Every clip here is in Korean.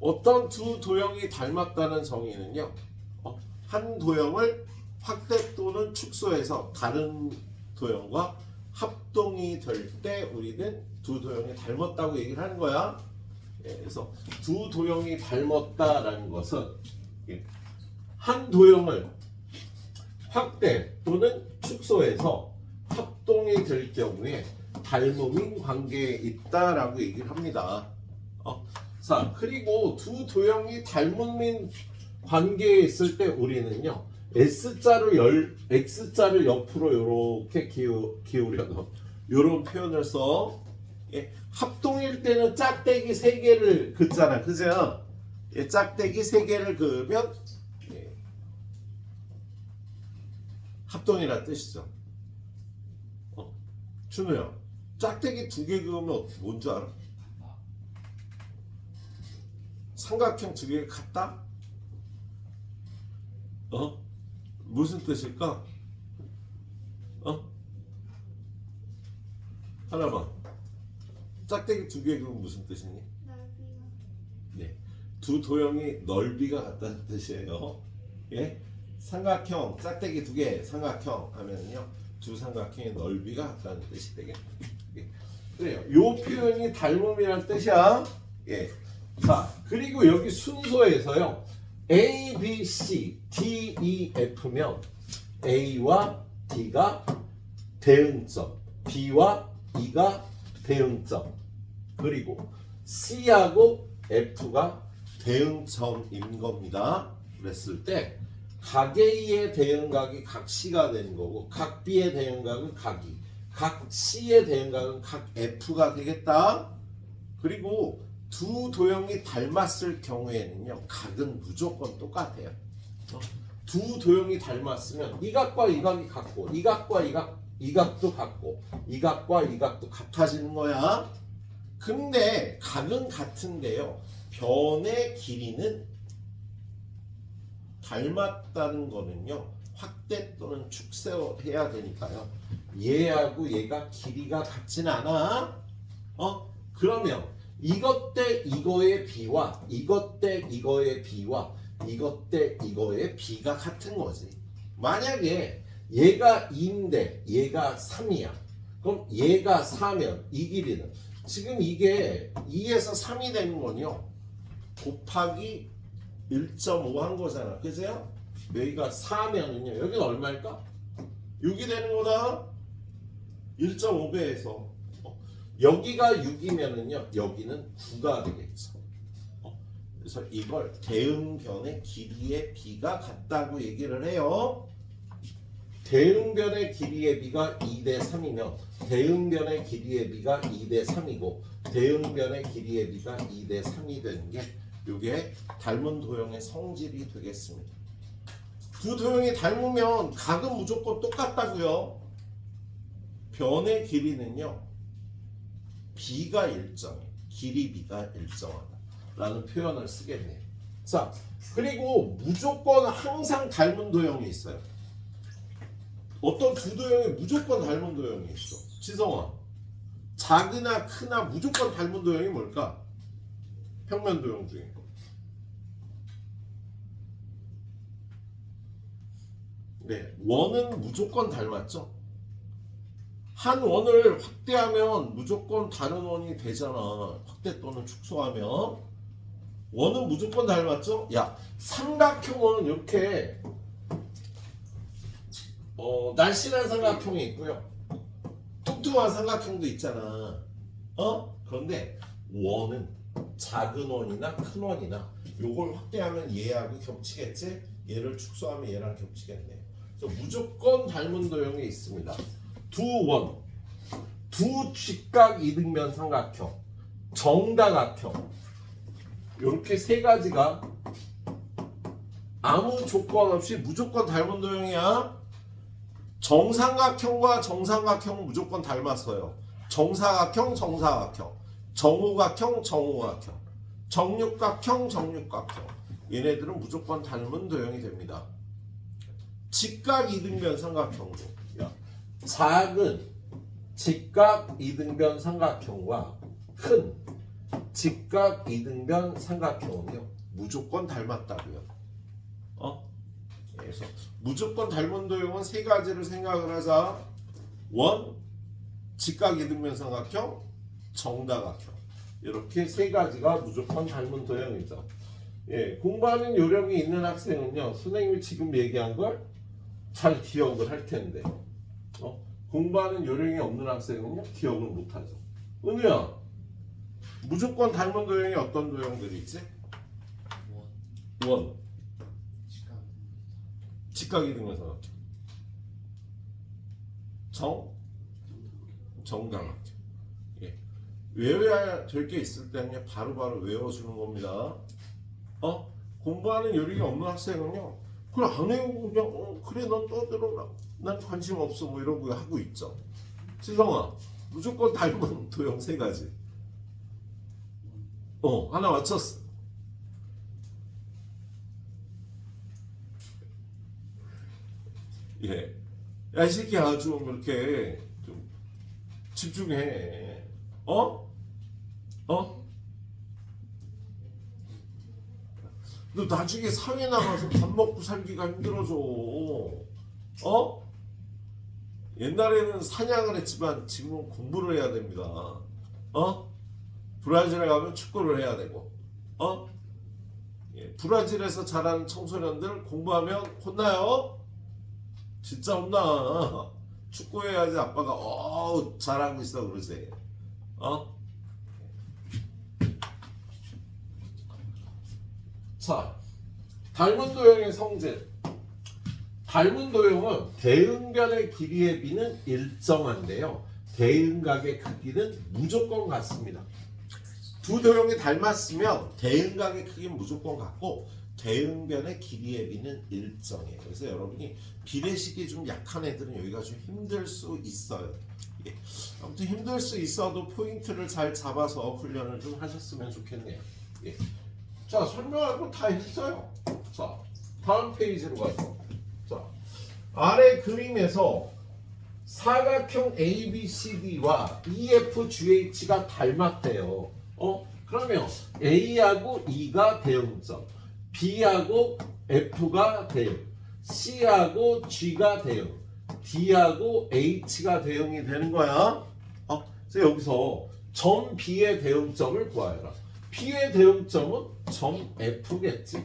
어떤 두 도형이 닮았다는 정의는요. 한 도형을 확대 또는 축소해서 다른 도형과 합동이 될 때 우리는 두 도형이 닮았다고 얘기를 하는 거야. 그래서 두 도형이 닮았다라는 것은 한 도형을 확대 또는 축소해서 합동이 될 경우에 닮음인 관계에 있다라고 얘기를 합니다. 자, 그리고 두 도형이 닮음인 관계에 있을 때 우리는요 X자를 옆으로 이렇게 기울여 놓은 이런 표현을 써. 합동일 때는 짝대기 3개를 긋잖아, 그죠? 짝대기 3개를 그으면 합동이라는 뜻이죠. 준우야, 짝대기 2개 그으면 뭔지 알아? 삼각형 2개가 같다? 무슨 뜻일까? 하나만. 짝대기 2개 그으면 무슨 뜻이니? 넓이요. 네, 두 도형이 넓이가 같다는 뜻이에요. 삼각형 짝대기 2개 삼각형 하면요 두 삼각형의 넓이가 같다는 뜻이 되겠네요. 그래요. 요 표현이 닮음이라는 뜻이야. 자, 그리고 여기 순서에서요 A, B, C, D, E, F면 A와 D가 대응점, B와 E가 대응점, 그리고 C하고 F가 대응점인 겁니다. 그랬을 때 각 A의 대응각이 각 C가 되는 거고 각 B의 대응각은 각 E, 각 C의 대응각은 각 F가 되겠다. 그리고 두 도형이 닮았을 경우에는요 각은 무조건 똑같아요. 두 도형이 닮았으면 이 각과 이 각이 같고 이 각과 이 각도 같고 이 각과 이 각도 같아지는 거야. 근데 각은 같은데요 변의 길이는 닮았다는 거는요 확대 또는 축소해야 되니까요 얘하고 얘가 길이가 같진 않아. 그러면 이것 대 이거의 B와 이것 대 이거의 B와 이것 대 이거의 B가 같은 거지. 만약에 얘가 2인데 얘가 3이야. 그럼 얘가 4면 이 길이는 지금 이게 2에서 3이 되는 건요 곱하기 1.5 한 거잖아. 그죠? 여기가 4면은요 여기는 얼마일까? 6이 되는 거다. 1.5배에서 여기가 6이면은요 여기는 9가 되겠죠. 그래서 이걸 대응변의 길이의 B가 같다고 얘기를 해요. 대응변의 길이의 B가 2대 3이면 대응변의 길이의 B가 2대 3이고 대응변의 길이의 B가 2대 3이 되는 게 이게 닮은 도형의 성질이 되겠습니다. 두 도형이 닮으면 각은 무조건 똑같다고요. 변의 길이는요 B가 일정해. 길이 B가 일정하다 라는 표현을 쓰겠네요. 자, 그리고 무조건 항상 닮은 도형이 있어요. 어떤 두 도형이 무조건 닮은 도형이 있어. 지성아, 작으나 크나 무조건 닮은 도형이 뭘까? 평면 도형 중에. 네, 원은 무조건 닮았죠. 한 원을 확대하면 무조건 다른 원이 되잖아. 확대 또는 축소하면 원은 무조건 닮았죠. 야, 삼각형은 이렇게 날씬한 삼각형이 있고요 뚱뚱한 삼각형도 있잖아. 그런데 원은 작은 원이나 큰 원이나 요걸 확대하면 얘하고 겹치겠지. 얘를 축소하면 얘랑 겹치겠네. 그래서 무조건 닮은 도형이 있습니다. 두 원, 두 직각 이등변 삼각형, 정다각형 이렇게 세 가지가 아무 조건 없이 무조건 닮은 도형이야. 정삼각형과 정삼각형은 무조건 닮았어요. 정사각형, 정사각형, 정오각형, 정오각형, 정육각형, 정육각형 얘네들은 무조건 닮은 도형이 됩니다. 직각 이등변 삼각형도 작은 직각 이등변 삼각형과 큰 직각 이등변 삼각형은요 무조건 닮았다고요. 그래서 무조건 닮은 도형은 세 가지를 생각을 하자. 원, 직각 이등변 삼각형, 정다각형. 이렇게 세 가지가 무조건 닮은 도형이죠. 예, 공부하는 요령이 있는 학생은요 선생님이 지금 얘기한 걸 잘 기억을 할 텐데 공부하는 요령이 없는 학생은요 기억을 못하죠. 은우야, 무조건 닮은 도형이 어떤 도형들이 있지? 원, 직각 이등변 삼각형, 정다각형. 예. 외워야 될 게 있을 때는요 바로바로 외워주는 겁니다. 공부하는 요령이 없는 학생은요 그래 안 외우고 그냥 그래 넌 떠들어라 난 관심 없어 뭐 이러고 하고 있죠. 지성아, 무조건 닮은 도형 세 가지. 하나 맞췄어. 예. 야, 이 새끼야, 좀 이렇게 좀 집중해. 너 나중에 사회 나가서 밥 먹고 살기가 힘들어져. 옛날에는 사냥을 했지만 지금은 공부를 해야 됩니다. 브라질에 가면 축구를 해야 되고. 예, 브라질에서 자라는 청소년들 공부하면 혼나요? 진짜 혼나. 축구해야지 아빠가 잘하고 있어 그러지. 자, 닮은 도형의 성질. 닮은 도형은 대응변의 길이의 비는 일정한데요. 대응각의 크기는 무조건 같습니다. 두 도형이 닮았으면 대응각의 크기는 무조건 같고 대응변의 길이의 비는 일정해요. 그래서 여러분이 비례식이 좀 약한 애들은 여기가 좀 힘들 수 있어요. 예. 아무튼 힘들 수 있어도 포인트를 잘 잡아서 훈련을 좀 하셨으면 좋겠네요. 예. 자, 설명할 거 다 했어요. 자, 다음 페이지로 가죠. 자, 아래 그림에서 사각형 ABCD와 EFGH가 닮았대요. 그러면 A하고 E가 대응점, B하고 F가 대응, C하고 G가 대응, D하고 H가 대응이 되는 거야. 그래서 여기서 점 B의 대응점을 구하여라. P의 대응점은 점 F겠지.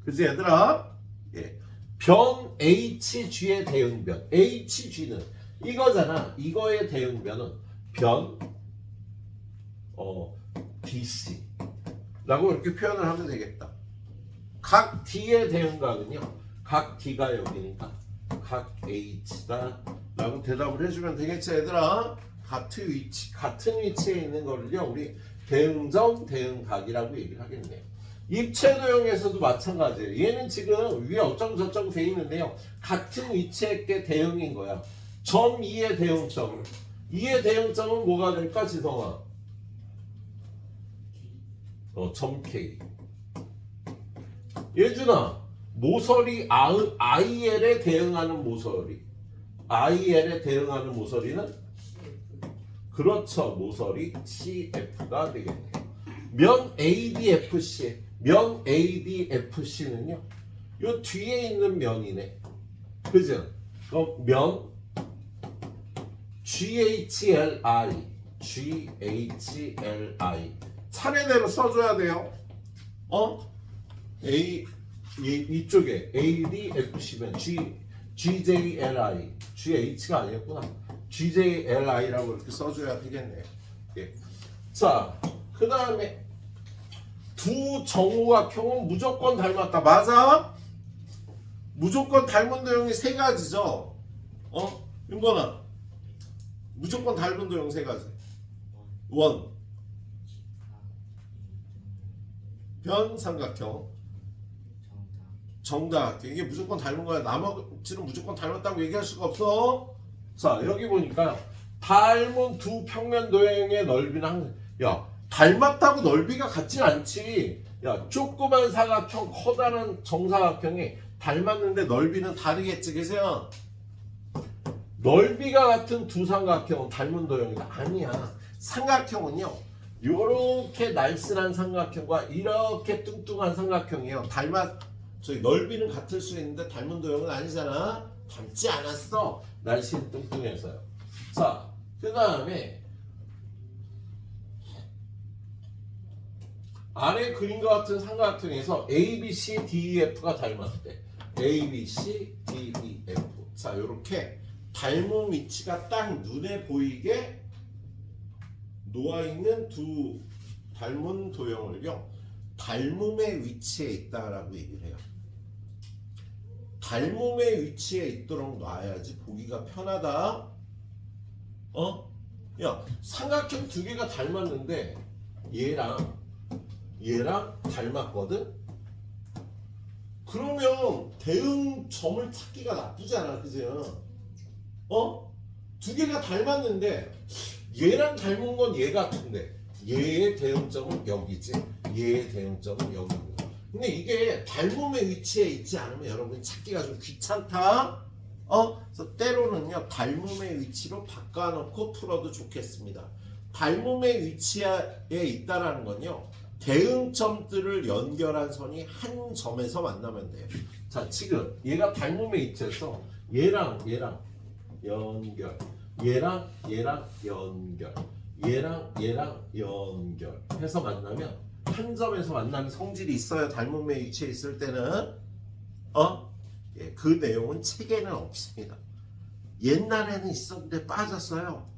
그치 얘들아? 예. 변 HG의 대응변. HG는 이거잖아. 이거의 대응변은 변 DC 라고 이렇게 표현을 하면 되겠다. 각 D의 대응각은요. 각 D가 여기니까 각 H다 라고 대답을 해주면 되겠지 얘들아. 같은 위치에 있는 거를요. 우리 대응점, 대응각이라고 얘기를 하겠네요. 입체도형에서도 마찬가지예요. 얘는 지금 위에 어쩌고저쩌고 돼 있는데요. 같은 위치에 있게 대응인 거야. 점 2의 대응점. 2의 대응점은 뭐가 될까 지성아? 점 K. 예준아, 모서리 IL에 대응하는 모서리. IL에 대응하는 모서리는? 그렇죠. 모서리 CF가 되겠네요. 면 ADFC. 면 ADFC는요. 요 뒤에 있는 면이네. 그죠? 그럼 면 GHLI. GHLI. 차례대로 써줘야 돼요. 이쪽에 ADFC면 GJLI. GH가 아니었구나. GJLI라고 이렇게 써줘야 되겠네요. 예. 자, 그 다음에 두 정오각형은 무조건 닮았다. 맞아? 무조건 닮은 도형이 세 가지죠. 윤건아, 무조건 닮은 도형 세 가지. 원, 변 삼각형, 정다각형. 이게 무조건 닮은 거야. 나머지는 무조건 닮았다고 얘기할 수가 없어. 자, 여기 보니까 닮은 두 평면 도형의 넓이는 항상, 야, 닮았다고 넓이가 같진 않지. 야, 조그만 사각형, 커다란 정사각형이 닮았는데 넓이는 다르겠지. 그래서 넓이가 같은 두 삼각형은 닮은 도형이다. 아니야. 삼각형은요, 요렇게 날씬한 삼각형과 이렇게 뚱뚱한 삼각형이요. 저희 넓이는 같을 수 있는데 닮은 도형은 아니잖아. 닮지 않았어. 날씬 뚱뚱해서요. 자, 그 다음에 아래 그림과 같은 삼각형에서 A, B, C, D, E, F가 닮았대. A, B, C, D, E, F. 자, 요렇게 닮은 위치가 딱 눈에 보이게 놓아있는 두 닮은 도형을요, 닮음의 위치에 있다라고 얘기를 해요. 닮음의 위치에 있도록 놔야지 보기가 편하다. 야, 삼각형 두 개가 닮았는데 얘랑 닮았거든? 그러면 대응점을 찾기가 나쁘지 않아, 그죠? 두 개가 닮았는데 얘랑 닮은 건 얘 같은데 얘의 대응점은 여기지, 얘의 대응점은 여기고. 근데 이게 닮음의 위치에 있지 않으면 여러분이 찾기가 좀 귀찮다. 그래서 때로는요 닮음의 위치로 바꿔놓고 풀어도 좋겠습니다. 닮음의 위치에 있다라는 건요 대응점들을 연결한 선이 한 점에서 만나면 돼요. 자, 지금 얘가 닮음의 위치에서 얘랑 연결, 얘랑 연결, 얘랑 연결 해서 만나면, 한 점에서 만나는 성질이 있어요. 닮음의 위치에 있을 때는. 예, 그 내용은 책에는 없습니다. 옛날에는 있었는데 빠졌어요.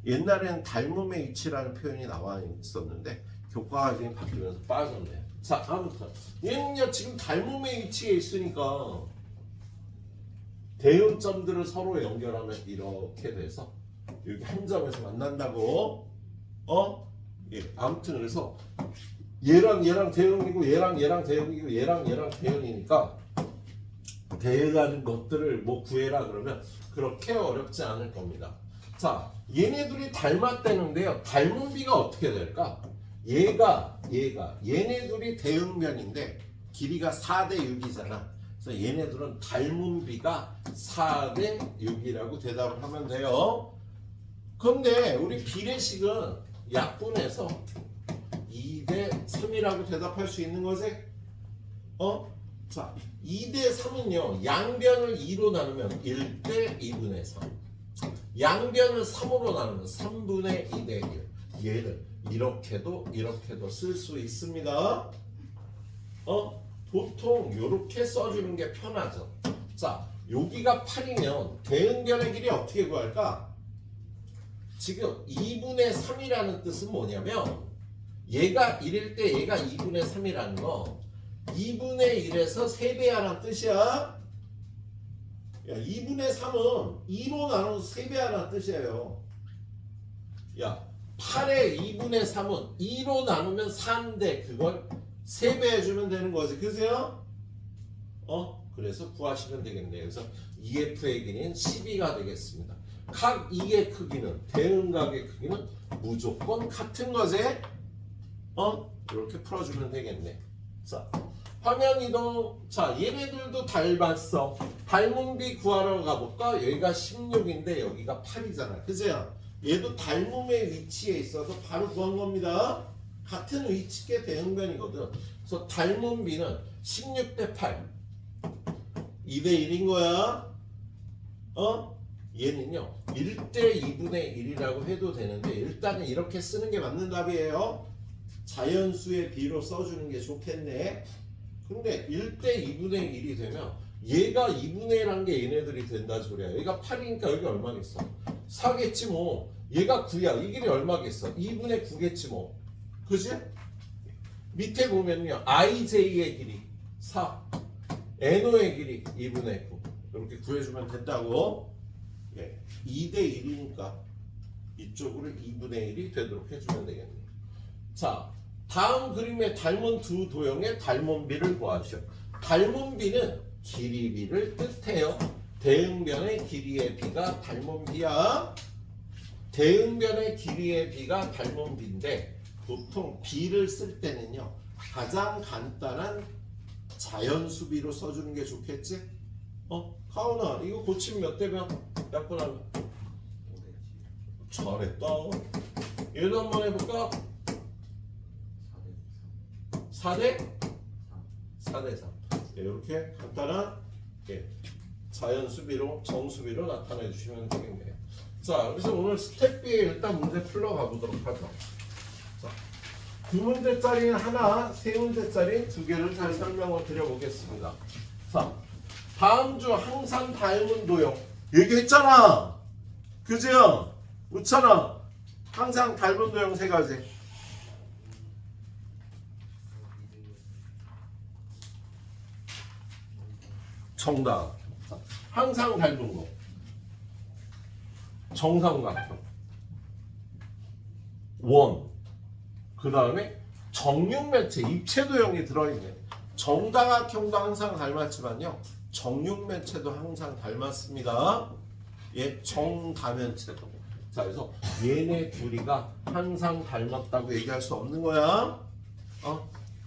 옛날에는 닮음의 위치라는 표현이 나와 있었는데 교과가 지금 바뀌면서 빠졌네요. 자, 아무튼 얘는요 지금 닮음의 위치에 있으니까 대응점들을 서로 연결하면 이렇게 돼서 여기 한 점에서 만난다고. 예, 아무튼 그래서 얘랑 대응이고 얘랑 대응이고 얘랑 대응이니까 대응하는 것들을 뭐 구해라 그러면 그렇게 어렵지 않을 겁니다. 자, 얘네들이 닮았다는데요. 닮은 비가 어떻게 될까? 얘네 둘이 대응면인데 길이가 4대 6이잖아. 그래서 얘네들은 닮은 비가 4대 6이라고 대답을 하면 돼요. 그런데 우리 비례식은 약분해서 2대 3이라고 대답할 수 있는 거지? 자, 2대 3은요 양변을 2로 나누면 1대 2분의 3, 양변을 3으로 나누면 3분의 2대 1. 얘를 이렇게도 쓸 수 있습니다. 보통 이렇게 써주는 게 편하죠. 자, 여기가 8이면 대응변의 길이 어떻게 구할까? 지금 2분의 3이라는 뜻은 뭐냐면 얘가 1일 때 얘가 2분의 3이라는 거 2분의 1에서 3배하라는 뜻이야. 야, 2분의 3은 2로 나눠서 3배하라는 뜻이에요. 야, 8의 2분의 3은 2로 나누면 4인데 그걸 3배 해주면 되는 거지. 그죠? 그래서 구하시면 되겠네요. 그래서 EF의 길이는 12가 되겠습니다. 각 2의 크기는, 대응각의 크기는 무조건 같은 거지? 이렇게 풀어주면 되겠네. 자, 화면 이동. 자, 얘네들도 닮았어. 닮은 비 구하러 가볼까? 여기가 16인데 여기가 8이잖아. 그죠? 얘도 닮음의 위치에 있어서 바로 구한 겁니다. 같은 위치계 대응변이거든. 그래서 닮은 비는 16대 8, 2대 1인 거야. 얘는요 1대 2분의 1이라고 해도 되는데 일단은 이렇게 쓰는 게 맞는 답이에요. 자연수의 비로 써주는 게 좋겠네. 근데 1대 2분의 1이 되면 얘가 2분의 1한 게 얘네들이 된다 소리야. 얘가 8이니까 여기 얼마겠어? 4겠지 뭐. 얘가 9야. 이 길이 얼마겠어? 2분의 9겠지 뭐. 그지? 밑에 보면요 IJ의 길이 4, NO의 길이 2분의 9 이렇게 구해주면 된다고. 예, 2대 1이니까 이쪽으로 2분의 1이 되도록 해주면 되겠네요. 자, 다음 그림에 닮은 두 도형의 닮은 비를 구하시오. 닮은 비는 길이 비를 뜻해요. 대응변의 길이의 비가 닮은 비야. 대응변의 길이의 비가 닮은 비인데 보통 비를 쓸 때는요 가장 간단한 자연수비로 써주는 게 좋겠지? 가온아 이거 고치면 몇 대 몇? 약분하면 잘했다. 얘도 한번 해볼까? 4대 3. 이렇게 간단한 자연 수비로 정수비로 나타내 주시면 되겠네요. 자, 그래서 오늘 스텝 B에 일단 문제 풀러가 보도록 하죠. 자, 2문제짜리 하나, 3문제짜리 2개를 잘 설명을 드려보겠습니다. 자, 다음 중 항상 닮은 도형 얘기했잖아. 그죠? 웃잖아. 항상 닮은 도형 3가지. 정답. 항상 닮은 거. 정삼각형. 원. 그 다음에 정육면체, 입체도형이 들어있네. 정다각형도 항상 닮았지만요. 정육면체도 항상 닮았습니다. 예, 정다면체도. 자, 그래서 얘네 둘이가 항상 닮았다고 얘기할 수 없는 거야.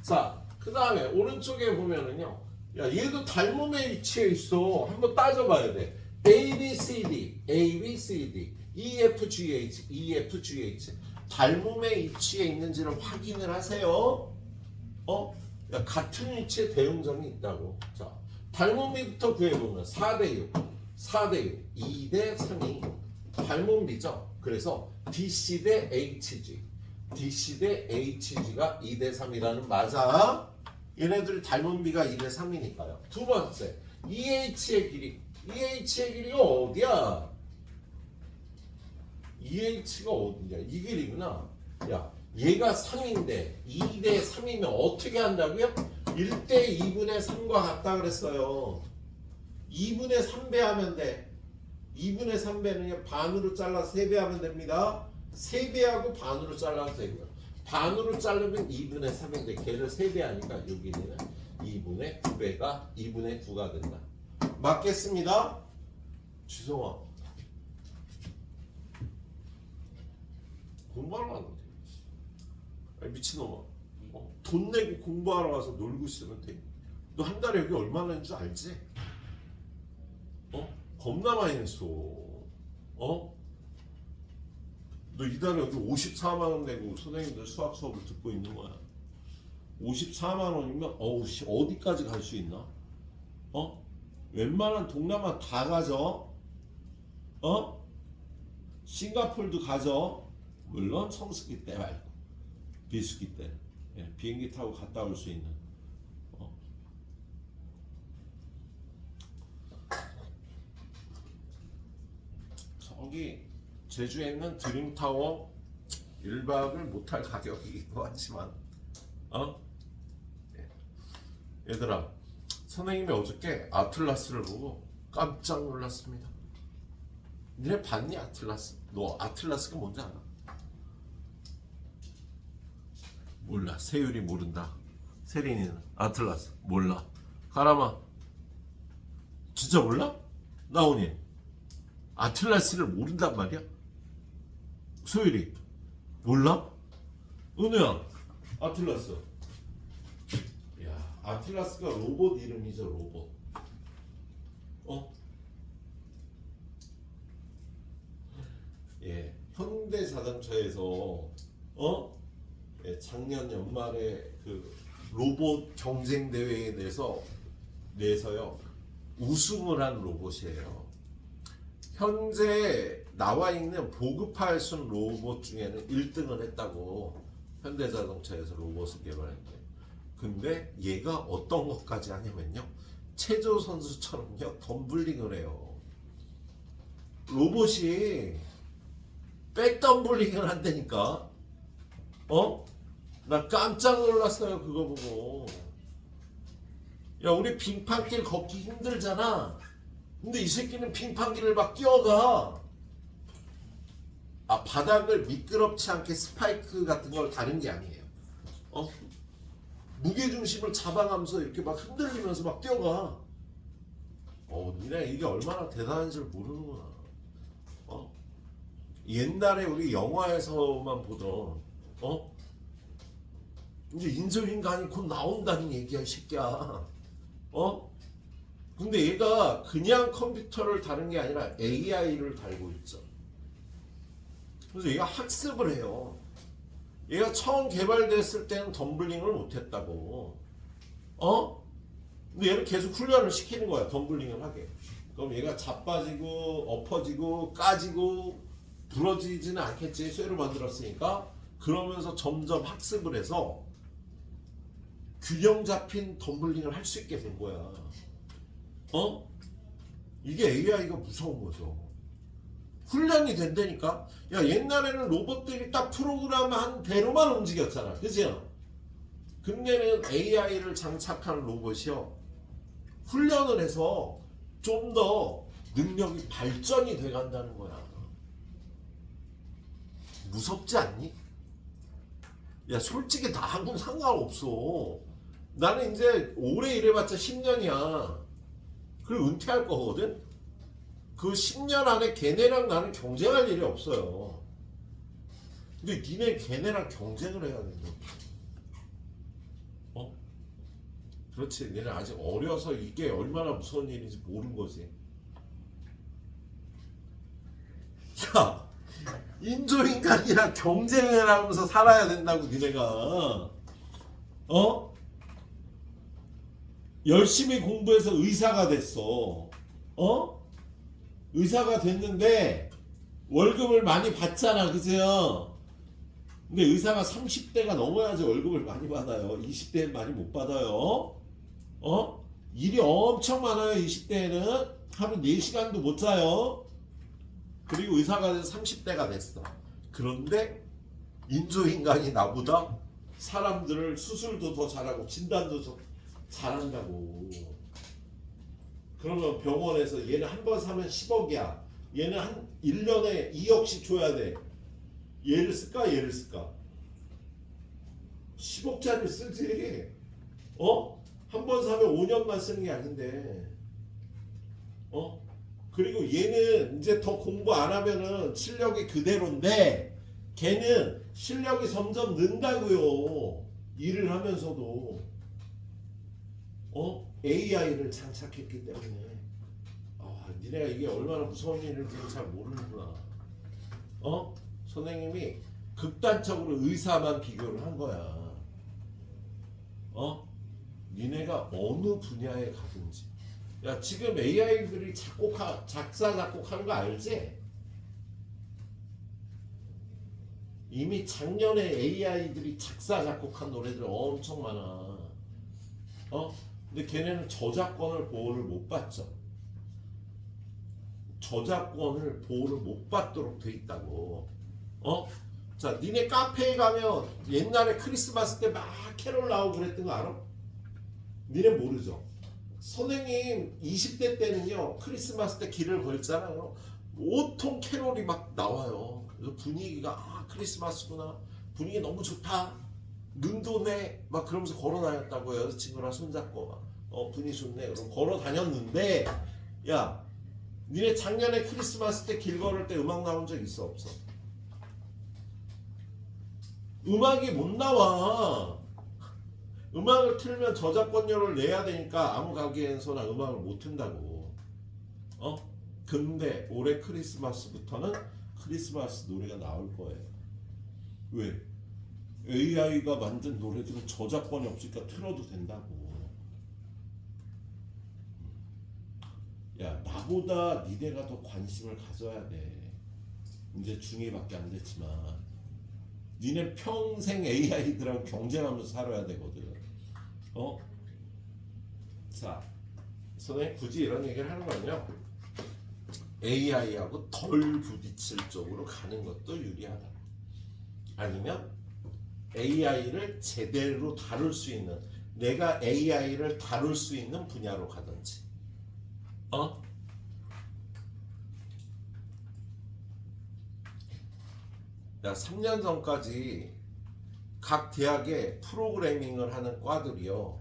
자, 그 다음에 오른쪽에 보면은요. 야, 얘도 닮음에 위치해 있어. 한번 따져봐야 돼. A, B, C, D, A, B, C, D, E, F, G, H, E, F, G, H. 닮음에 위치해 있는지를 확인을 하세요. 야, 같은 위치에 대응점이 있다고. 자, 닮음비부터 구해보면 4대6, 4대6, 2대 3이 닮음비죠. 그래서 DC 대 HG, DC 대 HG가 2대 3이라는 맞아. 얘네들이 닮음비가 2대 3이니까요. 두 번째, EH의 길이. EH의 길이가 어디야? EH가 어디냐? 이 길이구나. 야, 얘가 3인데 2대 3이면 어떻게 한다고요? 1대 2분의 3과 같다 그랬어요. 2분의 3배 하면 돼. 2분의 3배는 반으로 잘라서 3배 하면 됩니다. 3배하고 반으로 잘라도 되고요. 반으로 자르면 2분의 3인데 걔를 3배 하니까 여기는 2분의 9배가 2분의 9가 된다. 맞겠습니다. 주성아, 공부하러 왔는데. 미친놈아. 돈 내고 공부하러 와서 놀고 있으면 돼. 너 한 달에 여기 얼마 내는 줄 알지? 겁나 많이 냈어. 너 이달에 여기 54만 원 내고 선생님들 수학 수업을 듣고 있는 거야. 54만 원이면 어디까지 갈 수 있나? 웬만한 동남아 다 가져. 싱가포르도 가져. 물론 성수기 때 말고 비수기 때. 비행기 타고 갔다 올 수 있는. 저기 제주에 있는 드림타워 1박을 못할 가격이기도 하지만 얘들아, 선생님이 어저께 아틀라스를 보고 깜짝 놀랐습니다. 니네 봤니 아틀라스? 너 아틀라스가 뭔지 알아? 몰라. 세율이 모른다. 세린이는 아틀라스 몰라. 가람아 진짜 몰라? 나오니 아틀라스를 모른단 말이야? 소율이 몰라? 은우야 아틀라스. 야, 아틀라스가 로봇 이름이죠. 로봇. 예, 현대자동차에서 작년 연말에 그 로봇 경쟁 대회에 내서요 우승을 한 로봇이에요. 현재 나와 있는 보급할 수 있는 로봇 중에는 1등을 했다고. 현대자동차에서 로봇을 개발했는데, 근데 얘가 어떤 것까지 하냐면요, 체조 선수처럼요 덤블링을 해요. 로봇이 백덤블링을 한다니까. 나 깜짝 놀랐어요 그거 보고. 야, 우리 빙판길 걷기 힘들잖아. 근데 이 새끼는 빙판길을 막 뛰어가. 바닥을 미끄럽지 않게 스파이크 같은 걸 다는 게 아니에요. 무게중심을 잡아가면서 이렇게 막 흔들리면서 막 뛰어가. 니네 이게 얼마나 대단한 줄 모르는구나. 옛날에 우리 영화에서만 보던 이제 인조인간이 곧 나온다는 얘기야 이 새끼야. 근데 얘가 그냥 컴퓨터를 다룬 게 아니라 AI를 달고 있죠. 그래서 얘가 학습을 해요. 얘가 처음 개발됐을 때는 덤블링을 못했다고. 근데 얘를 계속 훈련을 시키는 거야. 덤블링을 하게. 그럼 얘가 자빠지고 엎어지고 까지고 부러지지는 않겠지. 쇠로 만들었으니까. 그러면서 점점 학습을 해서 균형 잡힌 덤블링을 할 수 있게 된 거야. 이게 AI가 무서운 거죠. 훈련이 된다니까. 야, 옛날에는 로봇들이 딱 프로그램한 대로만 움직였잖아. 그죠? 근데는 AI를 장착한 로봇이요, 훈련을 해서 좀 더 능력이 발전이 돼 간다는 거야. 무섭지 않니? 야, 솔직히 나하고는 상관없어. 나는 이제 오래 일해봤자 10년이야. 그리고 은퇴할 거거든? 그 10년 안에 걔네랑 나는 경쟁할 일이 없어요. 근데 니네 걔네랑 경쟁을 해야 된다. 그렇지. 얘는 아직 어려서 이게 얼마나 무서운 일인지 모르는 거지. 야, 인조인간이랑 경쟁을 하면서 살아야 된다고 니네가. 열심히 공부해서 의사가 됐어. 의사가 됐는데 월급을 많이 받잖아. 그죠? 근데 의사가 30대가 넘어야지 월급을 많이 받아요. 20대는 많이 못 받아요. 일이 엄청 많아요. 20대에는 하루 4시간도 못 자요. 그리고 의사가 돼서 30대가 됐어. 그런데 인조인간이 나보다 사람들을 수술도 더 잘하고 진단도 더 잘한다고. 그러면 병원에서 얘는 한 번 사면 10억이야. 얘는 한 1년에 2억씩 줘야 돼. 얘를 쓸까 얘를 쓸까? 10억짜리 쓰지. 한 번 사면 5년만 쓰는 게 아닌데. 그리고 얘는 이제 더 공부 안 하면은 실력이 그대로인데 걔는 실력이 점점 는다고요. 일을 하면서도. AI를 장착했기 때문에. 니네가 이게 얼마나 무서운 일인지 잘 모르는구나. 선생님이 극단적으로 의사만 비교를 한 거야. 니네가 어느 분야에 가든지. 야, 지금 AI들이 작사 작곡하는 거 알지? 이미 작년에 AI들이 작사 작곡한 노래들 엄청 많아. 근데 걔네는 저작권을 보호를 못 받죠. 저작권을 보호를 못 받도록 돼 있다고. 자, 니네 카페에 가면 옛날에 크리스마스 때 막 캐롤 나오고 그랬던 거 알아? 니네 모르죠? 선생님 20대 때는요, 크리스마스 때 길을 걸잖아요. 온통 캐롤이 막 나와요. 그래서 분위기가 크리스마스구나. 분위기 너무 좋다. 눈도 내. 막 그러면서 걸어 다녔다고요. 여자친구랑 손잡고 막. 분위기 좋네. 그럼 걸어 다녔는데, 야, 니네 작년에 크리스마스 때 길 걸을 때 음악 나온 적 있어 없어? 음악이 못 나와. 음악을 틀면 저작권료를 내야 되니까 아무 가게에서나 음악을 못 튼다고. 근데 올해 크리스마스부터는 크리스마스 노래가 나올 거예요. 왜? AI가 만든 노래들은 저작권이 없으니까 틀어도 된다고. 야, 나보다 니네가 더 관심을 가져야 돼. 이제 중2밖에 안 됐지만 니네 평생 AI들하고 경쟁하면서 살아야 되거든. 자, 선생님 굳이 이런 얘기를 하는 건요, AI하고 덜 부딪힐 쪽으로 가는 것도 유리하다. 아니면 AI를 제대로 다룰 수 있는, 내가 AI를 다룰 수 있는 분야로 가든지. 야, 3년 전까지 각 대학에 프로그래밍을 하는 과들이요,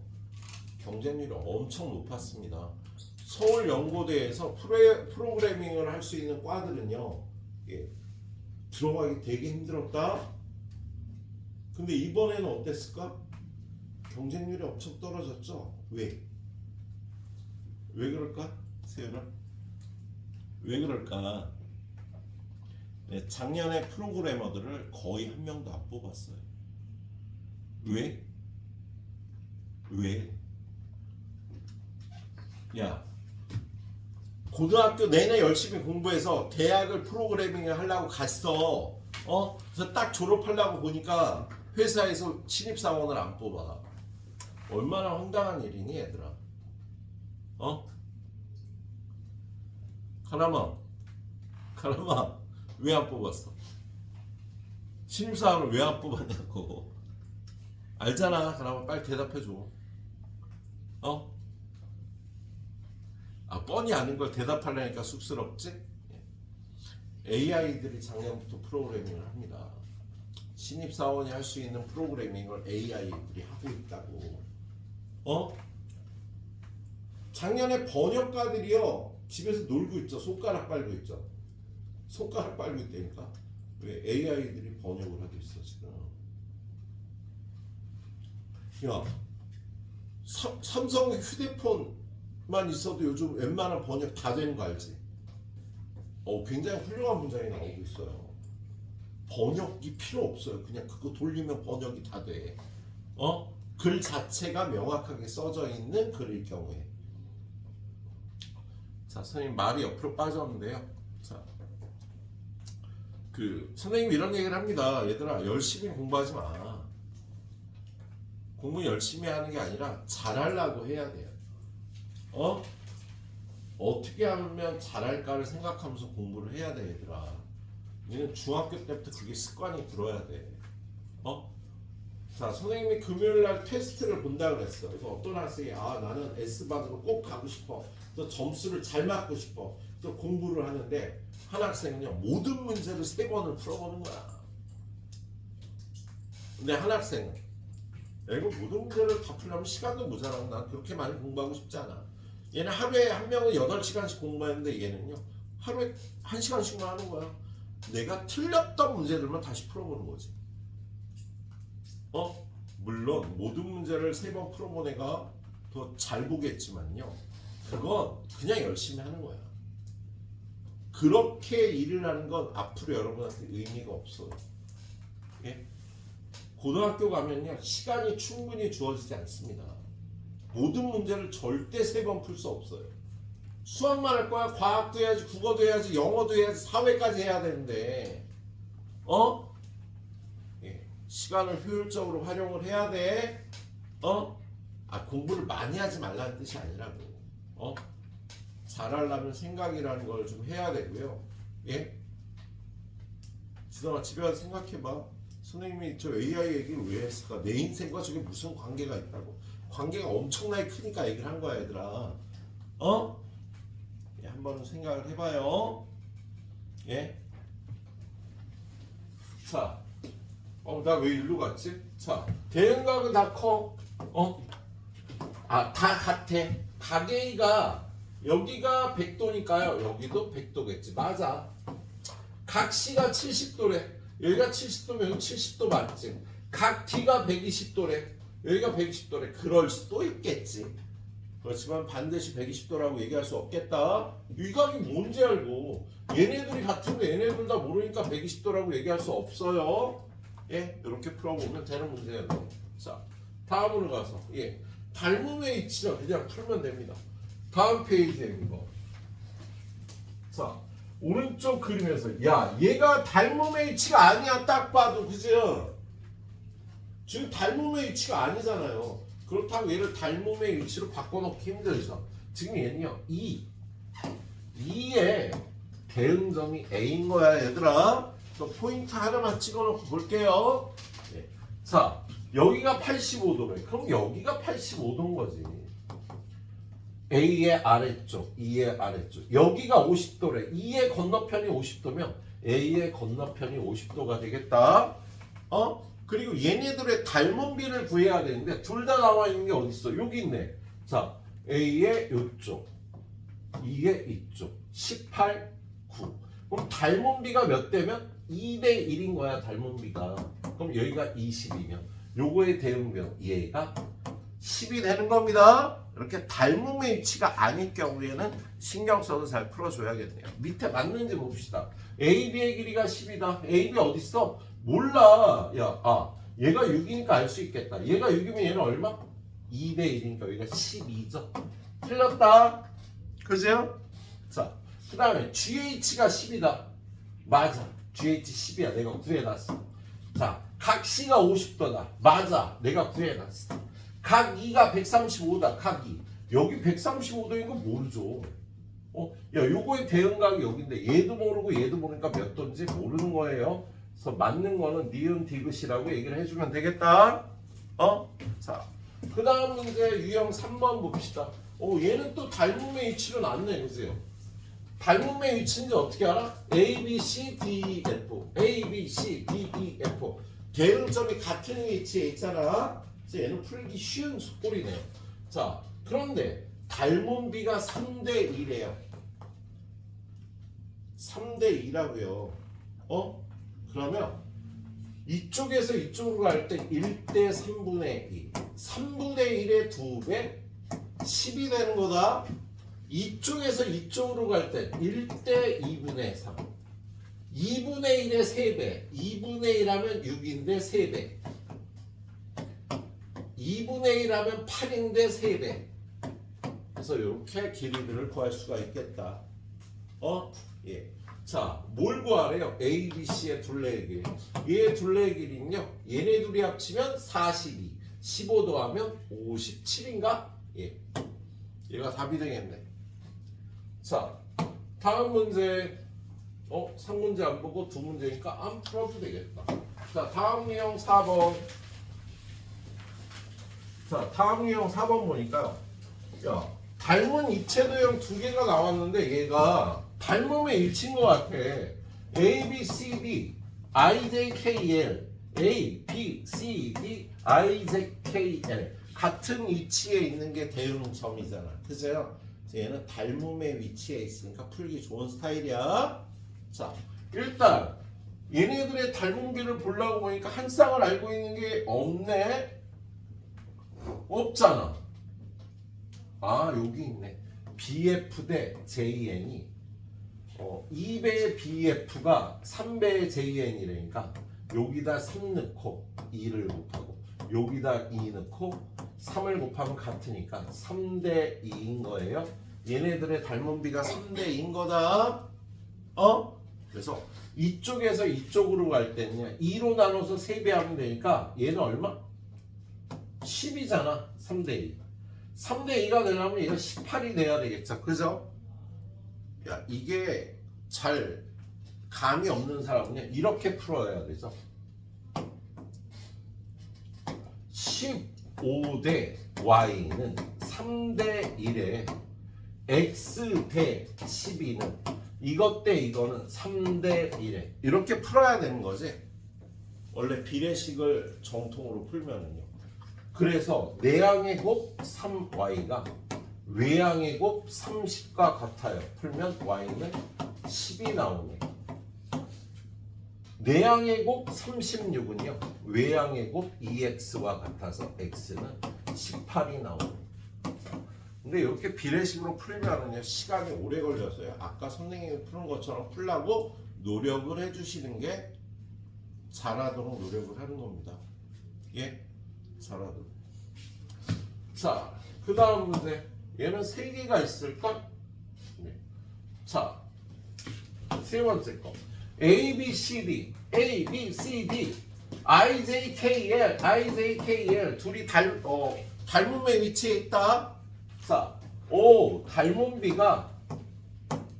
경쟁률이 엄청 높았습니다. 서울연고대에서 프로그래밍을 할 수 있는 과들은요, 들어가기 되게 힘들었다. 근데 이번에는 어땠을까? 경쟁률이 엄청 떨어졌죠. 왜 그럴까? 세연아, 왜 그럴까? 네, 작년에 프로그래머들을 거의 한 명도 안 뽑았어요. 왜? 왜? 야, 고등학교 내내 열심히 공부해서 대학을 프로그래밍을 하려고 갔어. 그래서 딱 졸업하려고 보니까 회사에서 신입사원을 안 뽑아. 얼마나 황당한 일이니, 얘들아. 카라마, 왜 안 뽑았어? 신입사원을 왜 안 뽑았냐고. 알잖아. 카라마, 빨리 대답해줘. 뻔히 아는 걸 대답하려니까 쑥스럽지? AI들이 작년부터 프로그래밍을 합니다. 신입사원이 할 수 있는 프로그래밍을 AI들이 하고 있다고. 작년에 번역가들이요 집에서 놀고 있죠. 손가락 빨고 있죠. 손가락 빨고 있다니까. 왜? AI들이 번역을 하고 있어 지금. 야, 삼성 휴대폰만 있어도 요즘 웬만한 번역 다 되는 거 알지? 굉장히 훌륭한 문장이 나오고 있어요. 번역이 필요 없어요. 그냥 그거 돌리면 번역이 다 돼. 글 자체가 명확하게 써져 있는 글일 경우에. 자, 선생님 말이 옆으로 빠졌는데요. 자, 선생님이 이런 얘기를 합니다. 얘들아, 열심히 공부하지 마. 공부 열심히 하는 게 아니라 잘하려고 해야 돼요. 어떻게 하면 잘할까를 생각하면서 공부를 해야 돼, 얘들아. 얘는 중학교 때부터 그게 습관이 들어야 돼. 자, 선생님이 금요일날 테스트를 본다 그랬어. 그래서 어떤 학생이 나는 S반으로 꼭 가고 싶어. 또 점수를 잘 맞고 싶어. 또 공부를 하는데 한 학생은요 모든 문제를 3번을 풀어보는 거야. 근데 한 학생은 이거 모든 문제를 다 풀려면 시간도 모자라고 난 그렇게 많이 공부하고 싶지 않아. 얘는 하루에 한 명은 8시간씩 공부하는데 얘는요 하루에 1시간씩만 하는 거야. 내가 틀렸던 문제들만 다시 풀어보는 거지. 물론 모든 문제를 3번 풀어본 애가 더 잘 보겠지만요 그건 그냥 열심히 하는 거야. 그렇게 일을 하는 건 앞으로 여러분한테 의미가 없어요. 예? 고등학교 가면요 시간이 충분히 주어지지 않습니다. 모든 문제를 절대 3번 풀 수 없어요. 수학만 할 거야. 과학도 해야지, 국어도 해야지, 영어도 해야지, 사회까지 해야 되는데 시간을 효율적으로 활용을 해야 돼. 공부를 많이 하지 말라는 뜻이 아니라고. 잘하려면 생각이라는 걸 좀 해야 되고요. 예? 지성아 집에 가서 생각해봐. 선생님이 저 AI 얘기를 왜 했을까? 내 인생과 저게 무슨 관계가 있다고. 관계가 엄청나게 크니까 얘기를 한 거야, 얘들아. 예, 한 번은 생각을 해봐요. 예? 자, 나 왜 일로 갔지? 자, 대응각은 다 커. 다 같아. 가계가 여기가 100도니까요. 여기도 100도겠지. 맞아. 각 C가 70도래. 여기가 70도면 여기 70도 맞지. 각 D가 120도래. 여기가 120도래. 그럴 수도 있겠지. 그렇지만 반드시 120도라고 얘기할 수 없겠다. 이 각이 뭔지 알고 얘네들이 같은데 얘네들 다 모르니까 120도라고 얘기할 수 없어요. 예, 이렇게 풀어보면 되는 문제예요. 자, 다음으로 가서 닮음의 이치를 그냥 풀면 됩니다. 다음 페이지에 있는 거. 자, 오른쪽 그림에서 얘가 닮음의 이치가 아니야. 딱 봐도 그죠? 지금 닮음의 이치가 아니잖아요. 그렇다고 얘를 닮음의 이치로 바꿔놓기 힘들죠. 지금 얘는요 2의 대응점이 A인 거야, 얘들아. 포인트 하나만 찍어놓고 볼게요. 자, 여기가 85도래. 그럼 여기가 85도인 거지. A의 아래쪽, E의 아래쪽. 여기가 50도래. E의 건너편이 50도면 A의 건너편이 50도가 되겠다. 그리고 얘네들의 닮은비를 구해야 되는데 둘 다 나와 있는 게 어디 있어? 여기 있네. 자, A의 이쪽, E의 이쪽. 18, 9. 그럼 닮은비가 몇 대면? 2대 1인 거야, 닮은비가. 그럼 여기가 20이면 요거의 대응변 얘가 10이 되는 겁니다. 이렇게 닮음의 위치가 아닐 경우에는 신경 써서 잘 풀어줘야겠네요. 밑에 맞는지 봅시다. AB의 길이가 10이다. AB 어딨어? 몰라. 얘가 6이니까 알 수 있겠다. 얘가 6이면 얘는 얼마? 2대 1이니까 여기가 12죠. 틀렸다. 그죠? 자, 그 다음에 GH가 10이다. 맞아. GH 10이야. 내가 구해놨어. 자, 각 C가 50도다. 맞아. 내가 구해놨어. 각 2가 135다. 각 2. 여기 135도인 거 모르죠. 요거의 대응각이 여기인데 얘도 모르고 얘도 모르니까 몇 도인지 모르는 거예요. 그래서 맞는 거는 니은 디귿이라고 얘기를 해주면 되겠다. 자, 그 다음 문제 유형 3번 봅시다. 얘는 또 닮음의 위치로 나왔네. 보세요. 닮음의 위치인지 어떻게 알아? A, B, C, D, E, F. A, B, C, D, E, F. 대응점이 같은 위치에 있잖아. 그래서 얘는 풀기 쉬운 꼴이네요. 자, 그런데 닮은 비가 3대 2래요. 3대 2라고요. 그러면 이쪽에서 이쪽으로 갈 때 1대 3분의 2. 3분의 1의 2배 10이 되는 거다. 이쪽에서 이쪽으로 갈 때 1대 2분의 3. 2분의 1의 3배. 2분의 1하면 6인데 3배. 2분의 1하면 8인데 3배. 그래서 이렇게 길이들을 구할 수가 있겠다. 예. 자, 뭘 구하래요? A, B, C의 둘레의 길이. 얘의 둘레의 길이는요. 얘네 둘이 합치면 42. 15 더하면 57인가? 예. 얘가 답이 되겠네. 자, 다음 문제. 3문제 안 보고 2문제니까 안 풀어도 되겠다. 자, 다음 유형 4번. 자, 다음 유형 4번 보니까요. 닮은 입체도형 2개가 나왔는데 얘가 닮음의 일치인 것 같아. A, B, C, D, I, J, K, L. A, B, C, D, I, J, K, L. 같은 위치에 있는 게 대응점이잖아. 그죠? 얘는 닮음의 위치에 있으니까 풀기 좋은 스타일이야. 자, 일단 얘네들의 닮음비를 보려고 보니까 한 쌍을 알고 있는 게 없네. 없잖아. 여기 있네. BF 대 JN이 2배의 BF가 3배의 JN이라니까 여기다 3 넣고 2를 곱하고 여기다 2 넣고 3을 곱하면 같으니까 3대 2인 거예요. 얘네들의 닮음비가 3대 2인 거다. 그래서 이쪽에서 이쪽으로 갈 때는요 2로 나눠서 3배 하면 되니까 얘는 얼마? 10이잖아. 3대 2. 3대 2가 되려면 얘가 18이 돼야 되겠죠. 그죠? 야, 이게 잘 감이 없는 사람은요 이렇게 풀어야 되죠. 15대 y는 3대 1에 x 대 12는 이것 대 이거는 3대 1에 이렇게 풀어야 되는 거지. 원래 비례식을 정통으로 풀면은요. 그래서 내항의 곱 3y가 외항의 곱 30과 같아요. 풀면 y는 10이 나오네. 내항의 곱 36은요. 외항의 곱 2x와 같아서 x는 18이 나오네. 근데 이렇게 비례식으로 풀면은요 시간이 오래 걸려서요. 아까 선생님이 푸는 것처럼 풀라고 노력을 해주시는 게 잘하도록 노력을 하는 겁니다. 예? 잘하도록. 자, 그 다음 문제. 얘는 3개가 있을까? 네. 자, 세 번째 거. A, B, C, D, A, B, C, D, I, J, K, L, I, J, K, L 둘이 닮음의 위치에 있다. 자, 닮음비가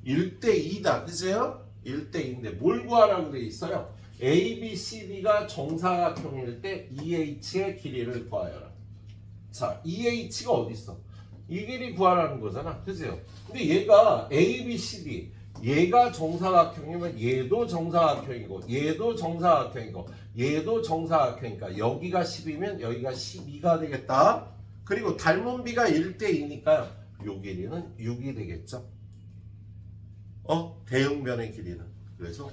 1대 2다. 그죠? 1대 2인데 뭘 구하라고 돼 있어요? A, B, C, D가 정사각형일 때 EH의 길이를 구하여라. 자, EH가 어디 있어? 이 길이 구하라는 거잖아. 그죠? 근데 얘가 A, B, C, D 얘가 정사각형이면 얘도 정사각형이고 얘도 정사각형이고 얘도 정사각형이니까 여기가 10이면 여기가 12가 되겠다. 그리고 닮음비가 1대 2니까 요 길이는 6이 되겠죠. 대응변의 길이는. 그래서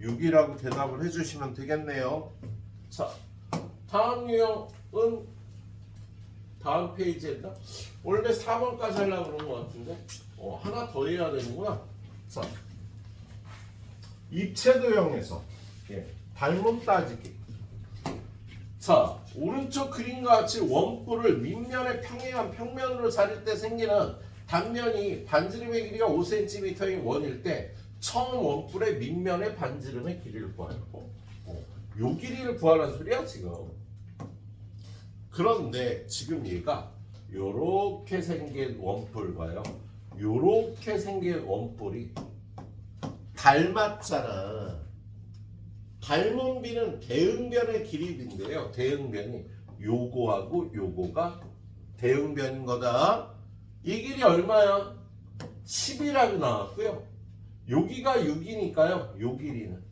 6이라고 대답을 해주시면 되겠네요. 자, 다음 유형은 다음 페이지에다 원래 4번까지 하려고 그런 것 같은데 하나 더 해야 되는구나. 자, 입체 도형에서 닮음 따지기. 자, 오른쪽 그림과 같이 원뿔을 밑면의 평행한 평면으로 자를 때 생기는 단면이 반지름의 길이가 5cm인 원일 때 처음 원뿔의 밑면의 반지름의 길이를 구하라고. 요 길이를 구하라는 소리야 지금. 그런데 지금 얘가 요렇게 생긴 원뿔과요, 요렇게 생긴 원뿔이 닮았잖아. 닮은 비는 대응변의 길이인데요. 대응변이 요거하고 요거가 대응변인 거다. 이 길이 얼마야? 10이라고 나왔고요. 여기가 6이니까요. 요 길이는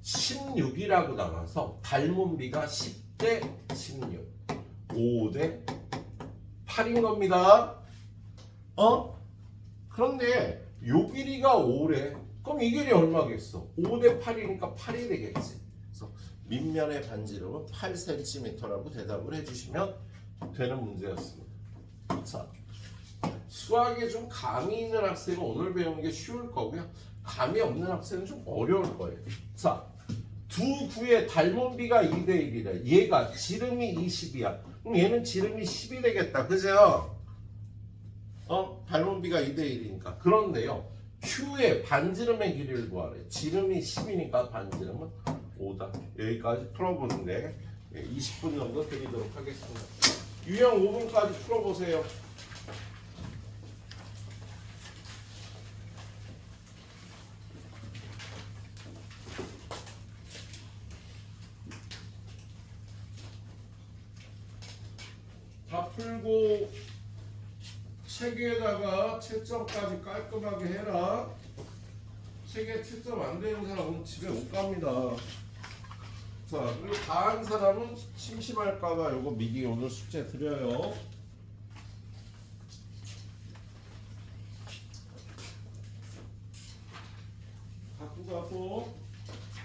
16이라고 나와서 닮은 비가 10대 16, 5대 8인 겁니다. 그런데 요 길이가 5래. 그럼 이 길이 얼마겠어? 5대 8이니까 8이 되겠지. 그래서 밑면의 반지름은 8cm라고 대답을 해주시면 되는 문제였습니다. 자, 수학에 좀 감이 있는 학생은 오늘 배우는 게 쉬울 거고요. 감이 없는 학생은 좀 어려울 거예요. 자, 두 구의 닮은 비가 2대 1이래. 얘가 지름이 20이야. 그럼 얘는 지름이 10이 되겠다. 그죠? 닮은 비가 2대 1이니까. 그런데요, Q의 반지름의 길이를 구하래. 지름이 10이니까 반지름은 5다. 여기까지 풀어보는데 20분 정도 드리도록 하겠습니다. 유형 5분까지 풀어보세요. 다 풀고 책에다가 채점까지 깔끔하게 해라. 책에 채점 안 되는 사람은 집에 못 갑니다. 자, 그리고 다 한 사람은 심심할까봐 요거 미리 오늘 숙제 드려요. 갖고 가고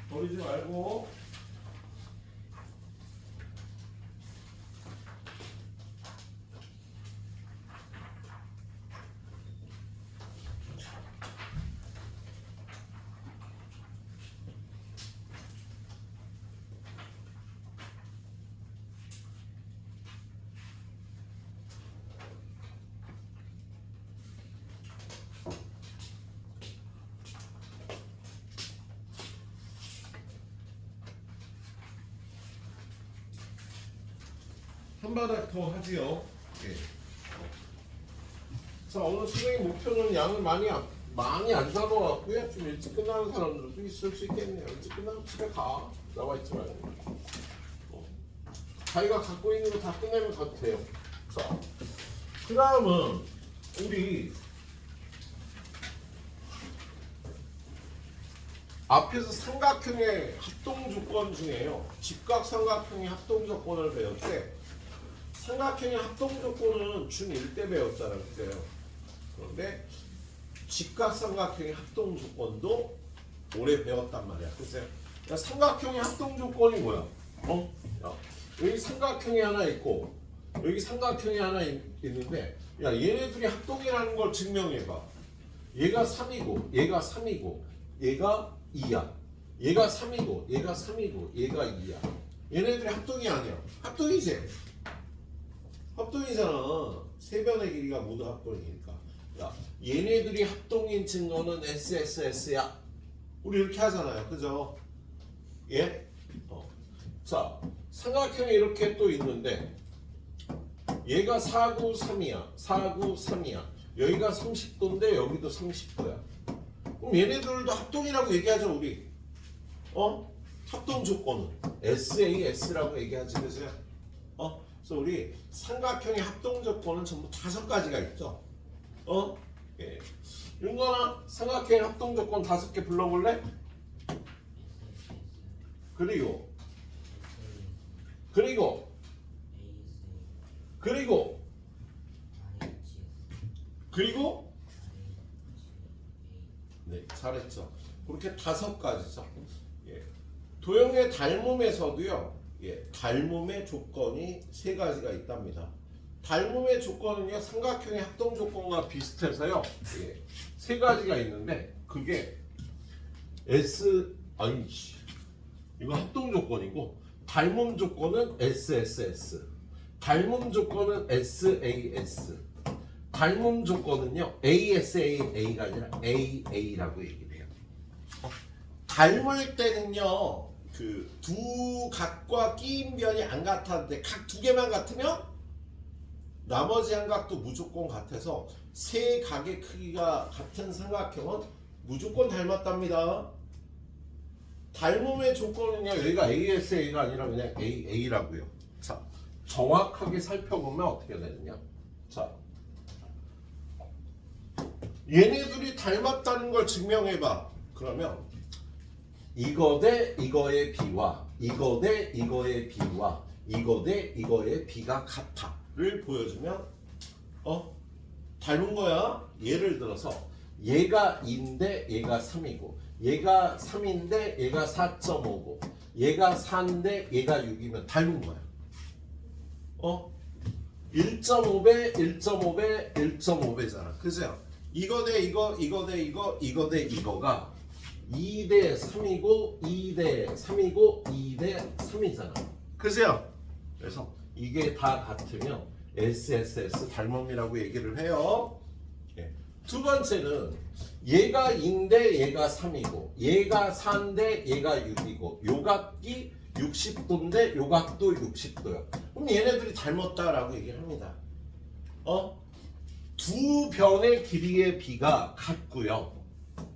버리지 말고. 한 바닥 더 하지요. 예. 자, 오늘 수행의 목표는 양을 많이 안 잡아왔고요. 좀 일찍 끝나는 사람들도 있을 수 있겠네요. 일찍 끝나면 집에 가. 나와 있지 말고. 자기가 갖고 있는 거 다 끝내면 가도 돼요. 자, 그 다음은 우리 앞에서 삼각형의 합동 조건 중에요. 직각 삼각형의 합동 조건을 배울 때 삼각형의 합동 조건은 중1 때 배웠잖아, 그때요. 그런데 직각 삼각형의 합동 조건도 오래 배웠단 말이야, 그죠? 그러니까 삼각형의 합동 조건이 뭐야? 여기 삼각형이 하나 있고 여기 삼각형이 하나 있는데, 야, 얘네들이 합동이라는 걸 증명해봐. 얘가 3이고 얘가 3이고 얘가 2야. 얘가 3이고 얘가 3이고 얘가 2야. 얘네들이 합동이 아니야. 합동이지. 합동이잖아. 세 변의 길이가 모두 합동이니까. 야, 얘네들이 합동인 증거는 SSS야. 우리 이렇게 하잖아요, 그죠? 예? 자, 삼각형이 이렇게 또 있는데 얘가 4, 9, 3이야. 4, 9, 3이야. 여기가 30도인데 여기도 30도야. 그럼 얘네들도 합동이라고 얘기하죠, 우리. 합동 조건은 SAS라고 얘기하지, 그죠? 그래서 우리 삼각형의 합동 조건은 전부 5가지가 있죠. 예. 윤건아, 삼각형의 합동 조건 5개 불러볼래? 그리고 네, 잘했죠. 그렇게 5가지죠. 예. 도형의 닮음에서도요, 예, 닮음의 조건이 3가지가 있답니다. 닮음의 조건은요, 삼각형의 합동 조건과 비슷해서요, 예, 3가지가 있는데, 그게 아이씨 이거 합동 조건이고 닮음 조건은 SSS, 닮음 조건은 SAS, 닮음 조건은요 ASA가 아니라 AA라고 얘기를 해요. 닮을 때는요 그 두 각과 끼임변이 안 같았는데 각 두 개만 같으면 나머지 한 각도 무조건 같아서 세 각의 크기가 같은 삼각형은 무조건 닮았답니다. 닮음의 조건은요 여기가 ASA가 아니라 그냥 AA라고요. 자 정확하게 살펴보면 어떻게 되느냐. 자 얘네들이 닮았다는 걸 증명해봐. 그러면 이거 대 이거의 비와 이거 대 이거의 비와 이거 대 이거의 비가 같아를 보여주면 닮은 거야. 예를 들어서 얘가 2인데 얘가 3이고 얘가 3인데 얘가 4.5고 얘가 4인데 얘가 6이면 닮은 거야. 1.5배 1.5배 1.5배잖아. 그죠? 이거 대 이거 이거 대 이거 이거 대 이거가 2대 3이고 2대 3이고 2대 3이잖아. 그죠? 그래서 이게 다 같으면 SSS 닮음이라고 얘기를 해요. 두 번째는 얘가 2인데 얘가 3이고 얘가 4인데 얘가 6이고 요각이 60도인데 요각도 60도야. 그럼 얘네들이 닮았다라고 얘기를 합니다. 두 변의 길이의 비가 같고요.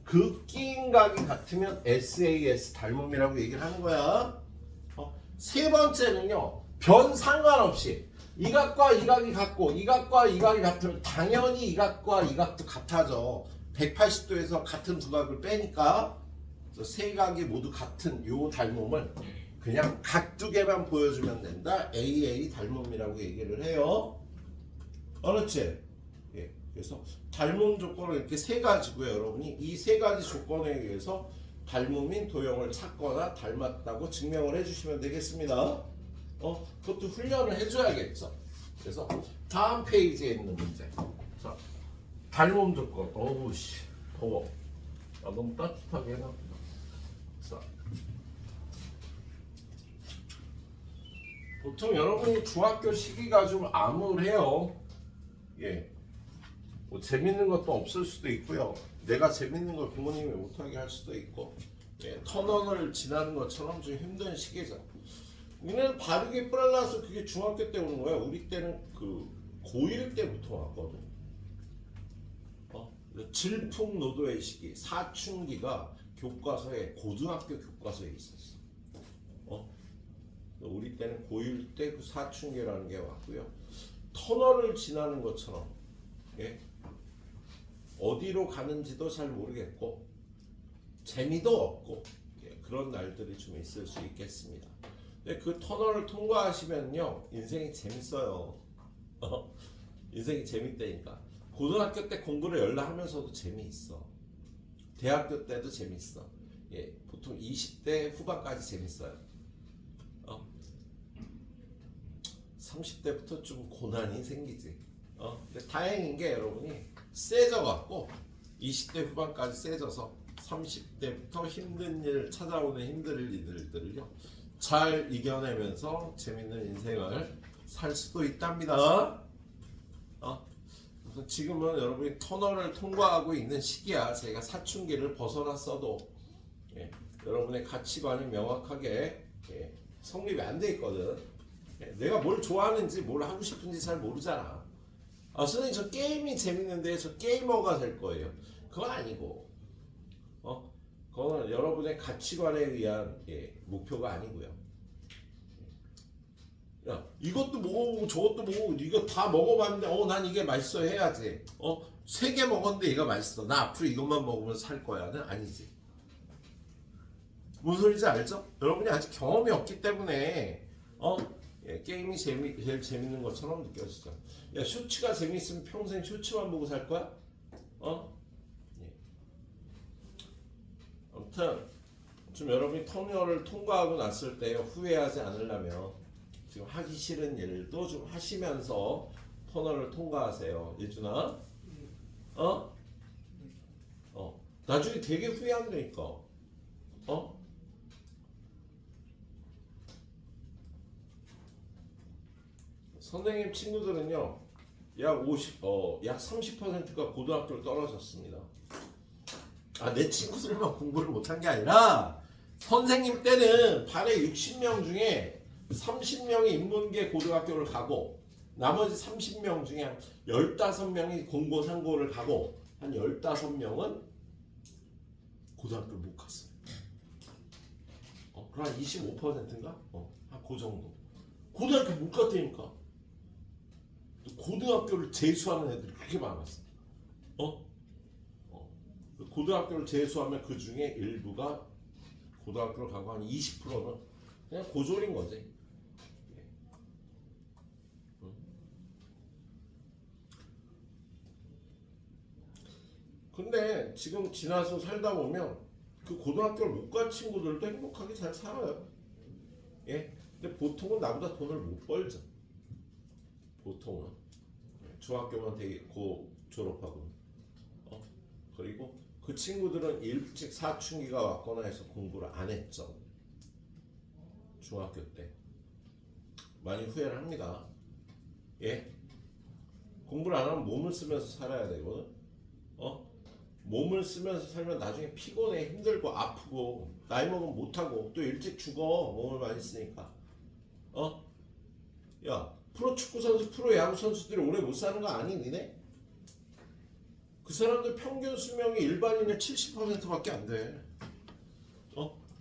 그 끼인 각이 같으면 SAS 닮음이라고 얘기를 하는 거야. 세 번째는요. 변 상관없이 이 각과 이 각이 같고 이 각과 이 각이 같으면 당연히 이 각과 이 각도 같아져. 180도에서 같은 두 각을 빼니까 세 각이 모두 같은 요 닮음을 그냥 각 두 개만 보여주면 된다. AA 닮음이라고 얘기를 해요. 그렇지? 예. 그래서 닮음 조건은 이렇게 세 가지고요. 여러분이 이 세 가지 조건에 의해서 닮음인 도형을 찾거나 닮았다고 증명을 해주시면 되겠습니다. 그것도 훈련을 해줘야겠죠. 그래서 다음 페이지에 있는 문제. 자, 닮음 조건. 어우씨, 더워. 너무 따뜻하게 해놨구나. 자, 보통 여러분이 중학교 시기가 좀 암울해요. 예. 뭐 재밌는 것도 없을 수도 있고요. 내가 재밌는 걸 부모님이 못하게 할 수도 있고, 예, 터널을 지나는 것처럼 좀 힘든 시기죠. 우리는 바르게 뿌랄라서 그게 중학교 때 오는 거야. 우리 때는 그 고1 때부터 왔거든. 질풍노도의 시기, 사춘기가 교과서에 고등학교 교과서에 있었어. 우리 때는 고1 때 그 사춘기라는 게 왔고요. 터널을 지나는 것처럼, 예? 어디로 가는지도 잘 모르겠고 재미도 없고, 예, 그런 날들이 좀 있을 수 있겠습니다. 근데 그 터널을 통과하시면요 인생이 재밌어요. 인생이 재밌다니까. 고등학교 때 공부를 열라 하면서도 재미있어. 대학교 때도 재밌어. 예, 보통 20대 후반까지 재밌어요. 30대부터 좀 고난이 생기지. 근데 다행인 게 여러분이 세져갖고 20대 후반까지 세져서 30대부터 힘든 일 찾아오는 힘든 일들을요 잘 이겨내면서 재밌는 인생을 살 수도 있답니다. 지금은 여러분이 터널을 통과하고 있는 시기야. 제가 사춘기를 벗어났어도, 예, 여러분의 가치관이 명확하게, 예, 성립이 안 돼 있거든. 예, 내가 뭘 좋아하는지 뭘 하고 싶은지 잘 모르잖아. 선생님 저 게임이 재밌는데 저 게이머가 될 거예요. 그건 아니고, 그거는 여러분의 가치관에 의한, 예, 목표가 아니고요. 야, 이것도 먹어보고 저것도 먹어보고 이거 다 먹어봤는데 난 이게 맛있어 해야지. 3개 먹었는데 이거 맛있어. 나 앞으로 이것만 먹으면 살 거야는 아니지. 무슨 소리인지 알죠? 여러분이 아직 경험이 없기 때문에 예, 게임이 제일 재밌는 것처럼 느껴지죠. 야, 쇼츠가 재밌으면 평생 쇼츠만 보고 살 거야? 예. 아무튼 좀 여러분이 터널을 통과하고 났을 때 후회하지 않으려면 지금 하기 싫은 일도 좀 하시면서 터널을 통과하세요. 예준아, 나중에 되게 후회한다니까. 어? 선생님 친구들은요 약 30%가 고등학교를 떨어졌습니다. 내 친구들만 공부를 못한 게 아니라 선생님 때는 반에 60명 중에 30명이 인문계 고등학교를 가고 나머지 30명 중에 한 15명이 공고상고를 가고 한 15명은 고등학교를 못 갔어요. 그럼 한 25%인가? 한 그 정도. 고등학교 못 갔다니까. 고등학교를 재수하는 애들이 그렇게 많았어. 고등학교를 재수하면 그 중에 일부가 고등학교를 가고 한 20%는 그냥 고졸인 거지. 근데 지금 지나서 살다 보면 그 고등학교를 못 간 친구들도 행복하게 잘 살아요. 예? 근데 보통은 나보다 돈을 못 벌죠. 보통은 중학교만 되게 졸업하고 그리고 그 친구들은 일찍 사춘기가 왔거나 해서 공부를 안 했죠. 중학교 때 많이 후회를 합니다. 예? 공부를 안 하면 몸을 쓰면서 살아야 되거든. 몸을 쓰면서 살면 나중에 피곤해, 힘들고 아프고 나이 먹으면 못하고 또 일찍 죽어. 몸을 많이 쓰니까. 야, 프로축구 선수, 프로야구 선수들이 오래 못 사는 거 아니 니네? 그 사람들 평균 수명이 일반인의 70%밖에 안 돼.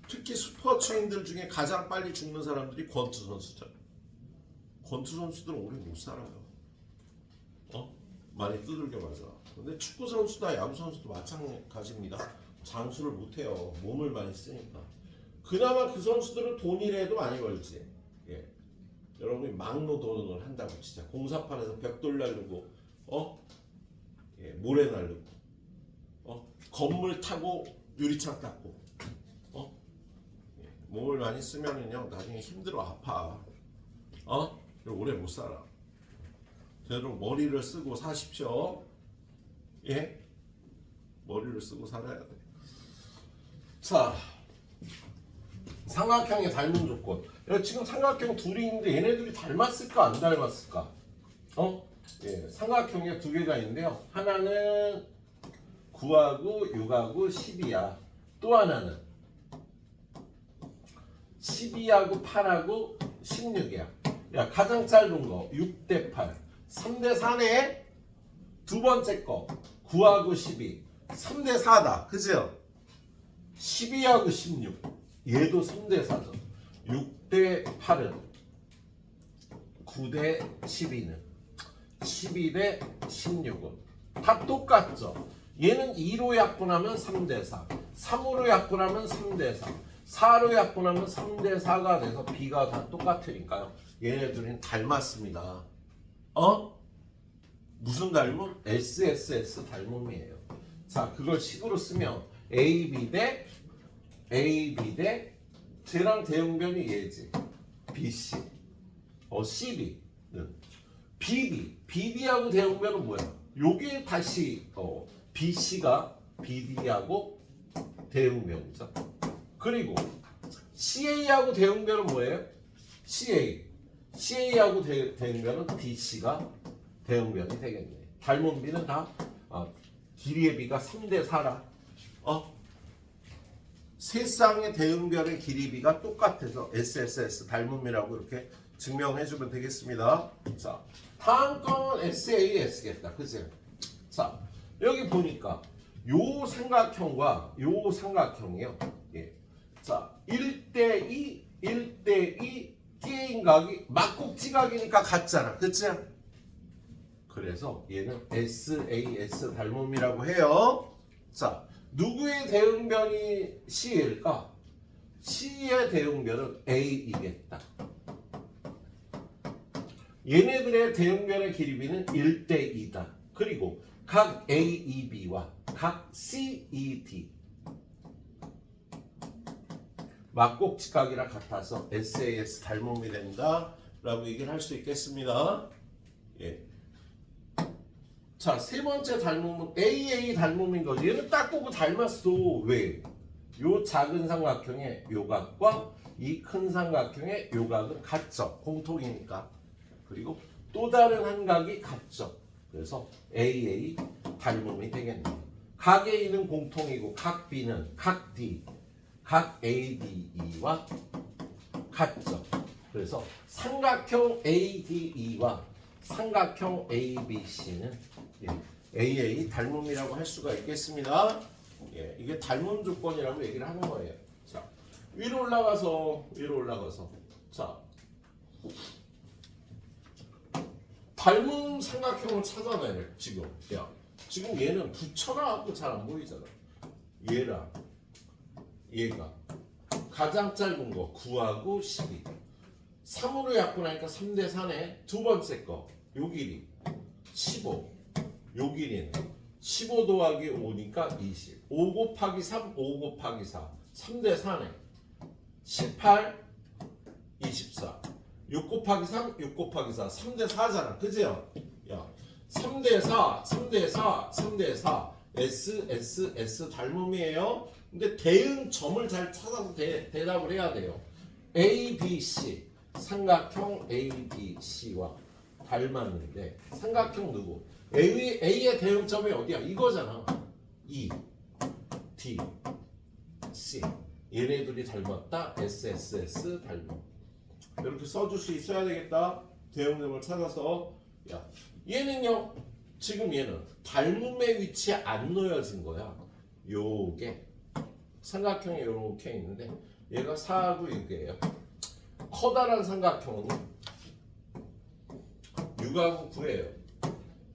특히 스포츠인들 중에 가장 빨리 죽는 사람들이 권투 선수들. 권투 선수들은 오래 못 살아요. 많이 두들겨 맞아. 근데 축구 선수나 야구 선수도 마찬가지입니다. 장수를 못 해요. 몸을 많이 쓰니까. 그나마 그 선수들은 돈이라도 많이 벌지. 예. 여러분이 막노동을 한다고 진짜 공사판에서 벽돌 날르고 모래 날르고 건물 타고 유리창 닦고 몸을 많이 쓰면은요 나중에 힘들어 아파. 오래 못 살아. 그래도 머리를 쓰고 사십시오. 예? 머리를 쓰고 살아야 돼. 자, 삼각형의 닮은 조건. 지금 삼각형 둘이 있는데 얘네들이 닮았을까 안 닮았을까? 예, 삼각형에 두 개가 있는데요. 하나는 9하고 6하고 10이야. 또 하나는 12하고 8하고 16이야. 야, 가장 짧은 거 6대 8. 3대 4네. 두 번째 거 9하고 12. 3대 4다. 그죠? 12하고 16. 얘도 3대 4죠. 6대 8은 9대 12는 12대 16은 다 똑같죠. 얘는 2로 약분하면 3대 4, 3으로 약분하면 3대 4, 4로 약분하면 3대 4가 돼서 B가 다 똑같으니까요. 얘네들은 닮았습니다. 무슨 닮음? SSS 닮음이에요. 자, 그걸 식으로 쓰면 AB 대 쟤랑 대응변이 얘지. BC. CB는 BD하고 대응변은 뭐야? 요게 다시 BC가 BD하고 대응변이죠. 그리고 CA하고 대응변은 뭐예요? CA하고 대응변은 DC가 대응변이 되겠네. 닮은 B는 다 길이의 B가 3대 4라. 세 쌍의 대응변의 길이 B가 똑같아서 SSS 닮음이라고 이렇게 증명해주면 되겠습니다. 자, 다음 건 SAS겠다. 그치? 자, 여기 보니까 요 삼각형과 요 삼각형이요. 예. 자, 1대2 끼인각이 막국지각이니까 같잖아. 그치? 그래서 얘는 SAS 닮음이라고 해요. 자, 누구의 대응변이 C일까? C의 대응변은 A이겠다. 얘네들의 대응변의 길이 B는 1대2다. 그리고 각 AEB와 각 CED 막곡지각이라 같아서 SAS 닮음이 된다 라고 얘기를 할 수 있겠습니다. 예. 자, 세 번째 닮음은 AA 닮음인 거지. 얘는 딱 보고 닮았어. 왜? 요 작은 삼각형의 요각과 이 큰 삼각형의 요각은 같죠. 공통이니까. 그리고 또 다른 한 각이 같죠. 그래서 AA 닮음이 되겠네요. 각 A는 공통이고 각 B는 각 D, 각 ADE와 같죠. 그래서 삼각형 ADE와 삼각형 ABC는 AA 닮음이라고 할 수가 있겠습니다. 이게 닮음 조건이라고 얘기를 하는 거예요. 자, 위로 올라가서 자, 닮은 삼각형을 찾아내요. 지금 얘는 붙여놔갖고 잘 안 보이잖아. 얘랑 얘가 가장 짧은 거 9하고 12. 3으로 약분하니까 3대 4네. 두 번째 거 요 길이 15. 요 길이는 15 더하기 5니까 20. 5 곱하기 3, 5 곱하기 4. 3대 4네. 18, 24. 6 곱하기 3, 6 곱하기 4. 3대 4잖아. 그죠? 야, 3대 4, 3대 4, 3대 4. S 닮음이에요. 근데 대응점을 잘 찾아서 대답을 해야 돼요. A, B, C. 삼각형 A, B, C와 닮았는데 삼각형 누구? A의 대응점이 어디야? 이거잖아. E, D, C. 얘네들이 닮았다. S 닮음. 이렇게 써줄 수 있어야 되겠다. 대응점을 찾아서. 야, 얘는요. 지금 얘는 닮음의 위치에 안 놓여진 거야. 요게 삼각형이 이렇게 있는데 얘가 4하고 6이에요. 커다란 삼각형은 6하고 9예요.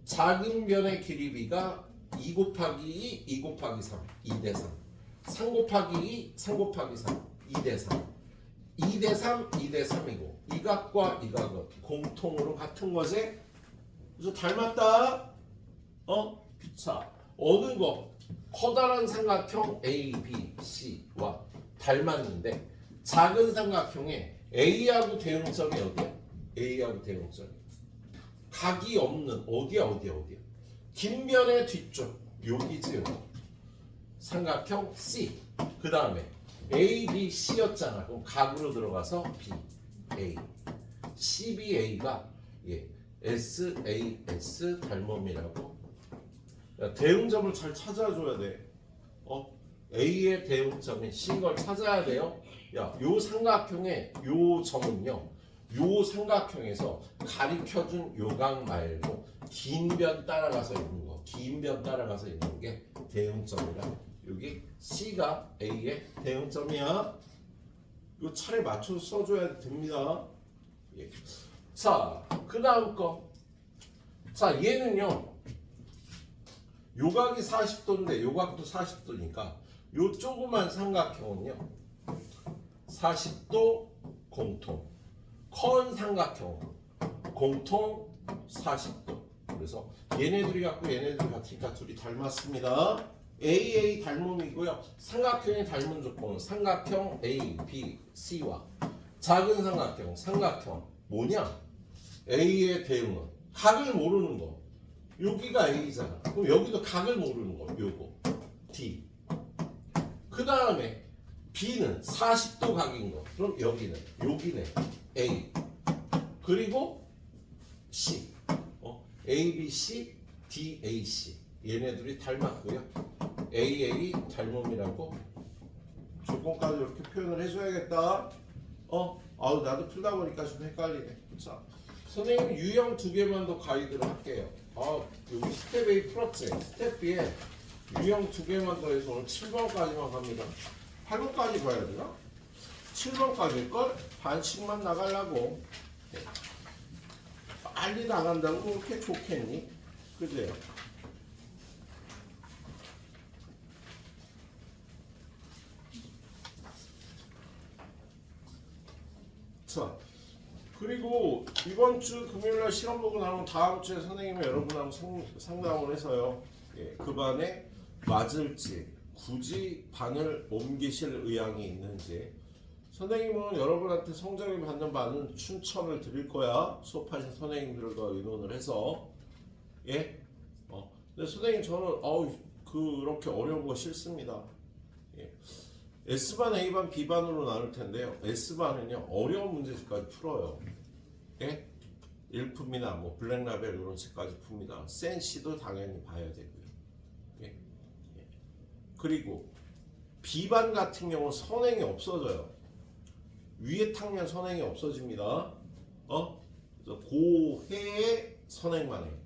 작은 변의 길이 B가 2 곱하기 2, 2 곱하기 3, 2대 3. 3 곱하기 2, 3 곱하기 3, 2대 3. 2대 3, 2대 3이고 이 각과 이 각은 공통으로 같은 거지. 그래서 닮았다. 자, 어느 거? 커다란 삼각형 A, B, C와 닮았는데 작은 삼각형에 A하고 대응점이 어디야? A하고 대응점이 각이 없는 어디야? 긴 변의 뒤쪽 여기지. 삼각형 C. 그 다음에 A, B, C였잖아. 그럼 각으로 들어가서 B, A, CBA가 SAS 닮음이라고. 대응점을 잘 찾아줘야 돼. A의 대응점인 C인 걸 찾아야 돼요. 요 삼각형의 요 점은요. 요 삼각형에서 가리켜준 요각 말고 긴 변 따라가서 있는 거. 긴 변 따라가서 있는 게 대응점이라. 여기 C가 A의 대응점이야. 요 차례 맞춰서 써줘야 됩니다. 자, 그 다음 거. 자, 얘는요. 요각이 40도인데 요각도 40도니까 요 조그만 삼각형은요 40도 공통, 커 삼각형 공통 40도. 그래서 얘네들이 갖고 얘네들이 같으니까 둘이 닮았습니다. AA 닮음이고요. 삼각형의 닮은 조건은 삼각형 A, B, C와 작은 삼각형 뭐냐? A의 대응은 각을 모르는 거. 여기가 A잖아. 그럼 여기도 각을 모르는 거. 요거 D. 그 다음에 B는 40도 각인 거. 그럼 여기는 여기네 A. 그리고 C. ABC, DAC. 얘네들이 닮았고요. AA 닮음이라고 조건까지 이렇게 표현을 해줘야겠다. 아우 나도 풀다 보니까 좀 헷갈리네. 자, 선생님 유형 2개만 더 가이드를 할게요. 여기 스텝 A 풀었지? 스텝 B에 유형 2개만 더 해서 오늘 7번까지만 갑니다. 8번까지 봐야 되나? 7번까지일걸? 반씩만 나가려고. 빨리 나간다고 그렇게 좋겠니? 그죠? 자, 그리고 이번 주 금요일날 시험 보고 나면 다음 주에 선생님이 여러분하고 상담을 해서요. 그 반에 맞을지 굳이 반을 옮기실 의향이 있는지 선생님은 여러분한테 성적을 받는 반은 추천을 드릴 거야. 수업하신 선생님들과 의논을 해서. 근데 선생님 저는 그렇게 어려운 거 싫습니다. S반, A반, B반으로 나눌 텐데요. S반은요 어려운 문제까지 풀어요. 예? 일품이나 뭐 블랙라벨 이런 책까지 풉니다. 센시도 당연히 봐야 되고요. 예? 예. 그리고 B반 같은 경우 선행이 없어져요. 위에 탕면 선행이 없어집니다. 그래서 고해의 선행만 해요.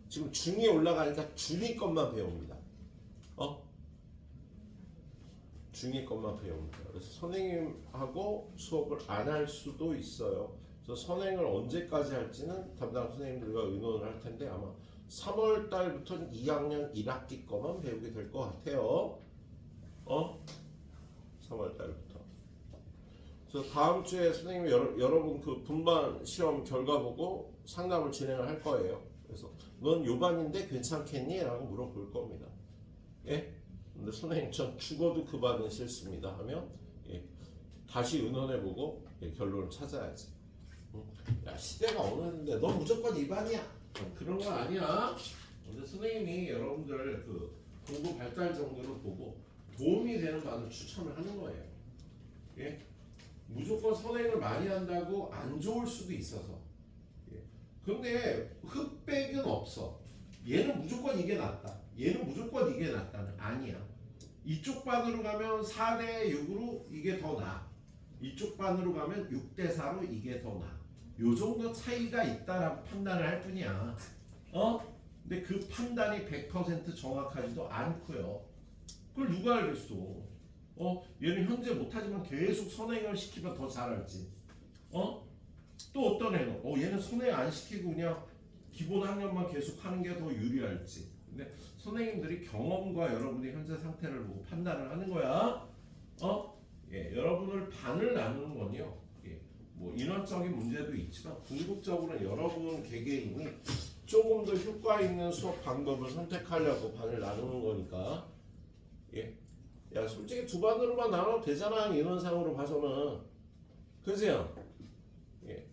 지금 중2 올라가니까 중2 것만 배웁니다. 중2 것만 배웁니다. 그래서 선생님하고 수업을 안 할 수도 있어요. 그래서 선행을 언제까지 할지는 담당 선생님들과 의논을 할 텐데 아마 3월 달부터는 2학년 1학기 거만 배우게 될 것 같아요. 3월 달부터. 그래서 다음 주에 선생님이 여러분 그 분반 시험 결과 보고 상담을 진행을 할 거예요. 그래서 넌 요 반인데 괜찮겠니? 라고 물어볼 겁니다. 예? 근데 선생님 전 죽어도 그 반은 싫습니다 하면 예, 다시 의논해보고 예, 결론을 찾아야지. 야 시대가 어느인데 너 무조건 이 반이야. 그런 거 아니야. 근데 선생님이 여러분들 그 공부 발달 정도를 보고 도움이 되는 반을 추천을 하는 거예요. 예? 무조건 선행을 많이 한다고 안 좋을 수도 있어서. 예. 근데 흑백은 없어. 얘는 무조건 이게 낫다. 얘는 무조건 이게 낫다는 아니야. 이쪽 반으로 가면 4대 6으로 이게 더 나아. 이쪽 반으로 가면 6대 4로 이게 더 나아. 요 정도 차이가 있다라고 판단을 할 뿐이야. 근데 그 판단이 100% 정확하지도 않고요. 그걸 누가 알겠어? 얘는 현재 못하지만 계속 선행을 시키면 더 잘할지. 또 어떤 애는 얘는 선행 안 시키고 그냥 기본 학년만 계속 하는 게 더 유리할지. 근데 선생님들이 경험과 여러분의 현재 상태를 보고 판단을 하는 거야. 예, 여러분을 반을 나누는 건요. 예, 뭐 인원적인 문제도 있지만 궁극적으로는 여러분 개개인이 조금 더 효과 있는 수업 방법을 선택하려고 반을 나누는 거니까. 예. 야 솔직히 두 반으로만 나눠도 되잖아 인원상으로 봐서는. 그죠? 예.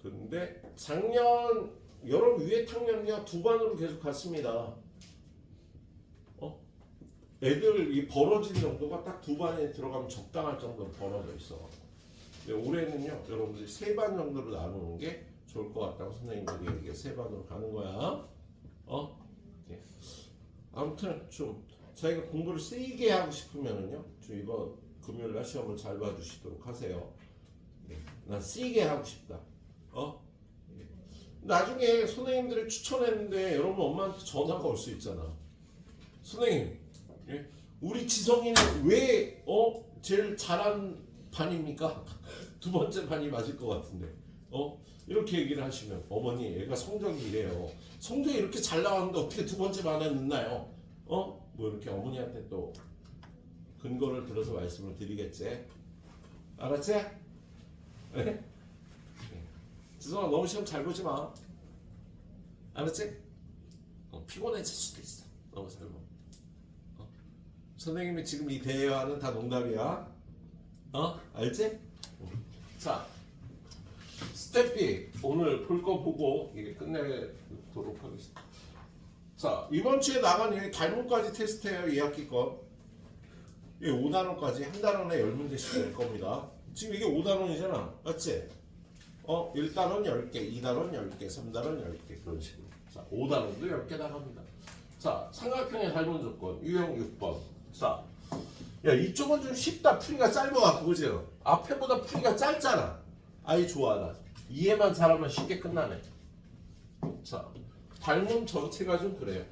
근데 작년 여러분 위에 학년은요 두 반으로 계속 갔습니다. 애들 이 벌어진 정도가 딱 두 반에 들어가면 적당할 정도로 벌어져 있어. 근데 올해는요 여러분들이 세 반 정도로 나누는 게 좋을 것 같다고 선생님들이 이게 세 반으로 가는 거야. 예. 아무튼 좀 자기가 공부를 세게 하고 싶으면은요 좀 이번 금요일날 시험을 잘 봐주시도록 하세요. 예. 난 세게 하고 싶다. 예. 나중에 선생님들이 추천했는데 여러분 엄마한테 전화가 올 수 있잖아. 선생님, 예? 우리 지성이는 왜 제일 잘한 반입니까? 두 번째 반이 맞을 것 같은데. 이렇게 얘기를 하시면 어머니 애가 성적이 이래요. 성적이 이렇게 잘 나왔는데 어떻게 두 번째 반에 넣나요? 뭐 이렇게 어머니한테 또 근거를 들어서 말씀을 드리겠지. 알았지? 네? 지성아 너무 시험 잘 보지 마. 알았지? 피곤해질 수도 있어. 너무 잘 봐. 선생님이 지금 이 대화는 다 농담이야. 알지? 자, 스텝 B 오늘 볼 거 보고 이게 끝내도록 하겠습니다. 자, 이번 주에 나간 이 달문까지 테스트예요. 2학기 거. 이게 5단원까지 한 단원에 10문제씩 낼 겁니다. 지금 이게 5단원이잖아. 맞지? 1단원 10개, 2단원 10개, 3단원 10개 그런 식으로. 자, 5단원도 10개 나갑니다. 자, 삼각형의 닮은 조건 유형 6번. 자, 야 이쪽은 좀 쉽다. 풀이가 짧아갖고 그죠? 앞에보다 풀이가 짧잖아. 아이 좋아하나. 이해만 잘하면 쉽게 끝나네. 자, 닮은 전체가 좀 그래요.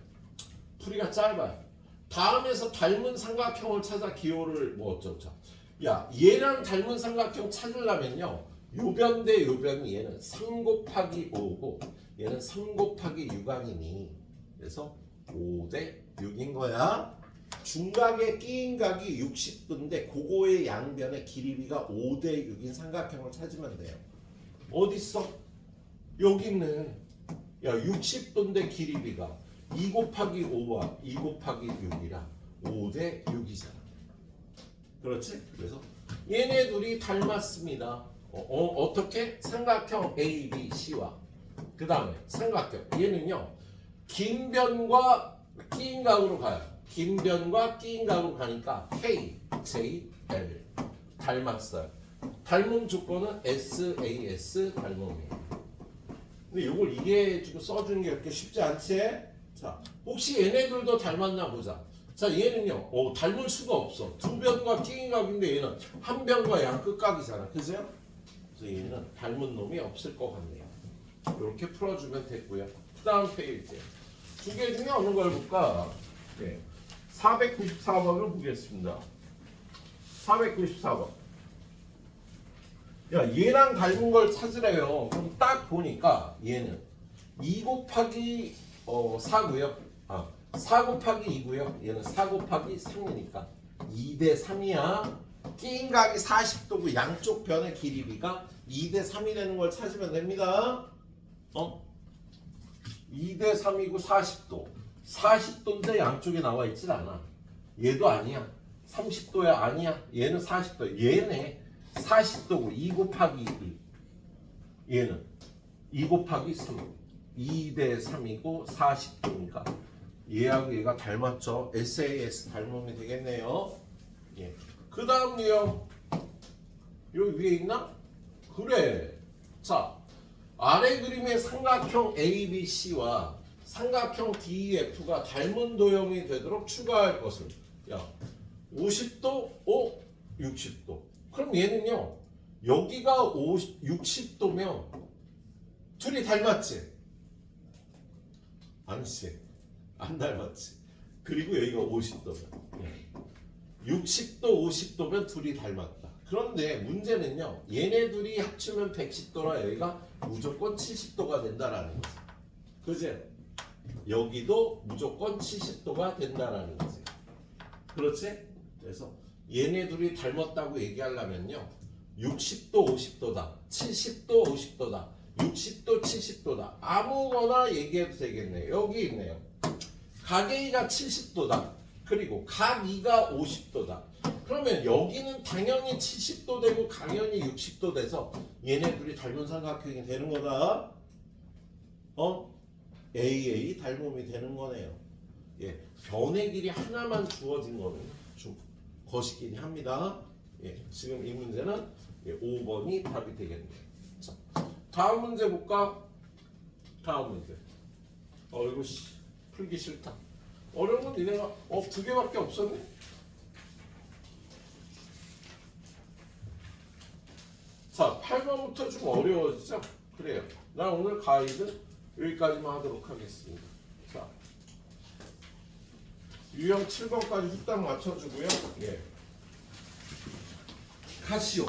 풀이가 짧아요. 다음에서 닮은 삼각형을 찾아 기호를 뭐 어쩌자. 야 얘랑 닮은 삼각형 찾으려면요 요변 대 요변이 얘는 3 곱하기 5고 얘는 3 곱하기 6아니니 그래서 5 대 6인 거야. 중각에 끼인 각이 60도인데 그거의 양변의 길이비가 5 대 6인 삼각형을 찾으면 돼요. 어딨어? 여기 있네. 야 60도인데 길이비가 2 곱하기 5와 2 곱하기 6이라 5 대 6이잖아. 그렇지? 그래서 얘네 둘이 닮았습니다. 어떻게? 삼각형 A, B, C와 그 다음에 삼각형 얘는요 긴 변과 끼인 각으로 가요. 긴 변과 끼인 각으로 가니까 K, J, L 닮았어요. 닮음 조건은 SAS 닮음이에요. 근데 이걸 이해해주고 써주는 게 그렇게 쉽지 않지? 자, 혹시 얘네들도 닮았나 보자. 자, 얘는요, 닮을 수가 없어. 두 변과 끼인각인데 얘는 한 변과 양 끝각이잖아. 그죠? 그래서 얘는 닮은 놈이 없을 것 같네요. 이렇게 풀어주면 됐고요. 그 다음 페이지. 두 개 중에 어느 걸 볼까? 네. 494번을 보겠습니다. 494번. 야, 얘랑 닮은 걸 찾으래요. 그럼 딱 보니까 얘는 2 곱하기 4고요. 4 곱하기 2고요. 얘는 4 곱하기 3이니까 2대 3이야. 끼인 각이 40도고 양쪽 변의 길이비가 2대 3이 되는 걸 찾으면 됩니다. 2대 3이고 40도. 40도인데 양쪽에 나와 있질 않아. 얘도 아니야. 30도야 아니야. 얘는 40도. 얘네 40도고 2 곱하기 1. 얘는 2 곱하기 3. 2대 3이고 40도니까 얘하고 얘가 닮았죠. SAS 닮음이 되겠네요. 예. 그 다음 유형 여기 위에 있나? 그래. 자, 아래 그림의 삼각형 ABC와 삼각형 DEF가 닮은 도형이 되도록 추가할 것을. 야, 50도, 60도. 그럼 얘는요, 여기가 60도면 둘이 닮았지? 아니지. 안 닮았지. 그리고 여기가 50도면. 60도, 50도면 둘이 닮았다. 그런데 문제는요, 얘네 둘이 합치면 110도라 여기가 무조건 70도가 된다라는 거지. 그지? 여기도 무조건 70도가 된다라는 거지. 그렇지? 그래서 얘네 둘이 닮았다고 얘기하려면요, 60도, 50도다, 70도, 50도다, 60도, 70도다, 아무거나 얘기해도 되겠네요. 여기 있네요. 각 A가 70도다. 그리고 각 2가 50도다. 그러면 여기는 당연히 70도 되고 당연히 60도 돼서 얘네 둘이 닮은 삼각형이 되는 거다. AA 닮음이 되는 거네요. 예, 변의 길이 하나만 주어진 거는 거시기니 합니다. 예, 지금 이 문제는 5번이 답이 되겠네요. 자, 다음 문제 볼까? 다음 문제. 이거 풀기 싫다. 어려운 건 니네가 2개밖에 없었네? 자, 8번부터 좀 어려워지죠? 그래요. 나 오늘 가이드 여기까지만 하도록 하겠습니다. 자, 유형 7번까지 후딱 맞춰주고요. 예. 카시오.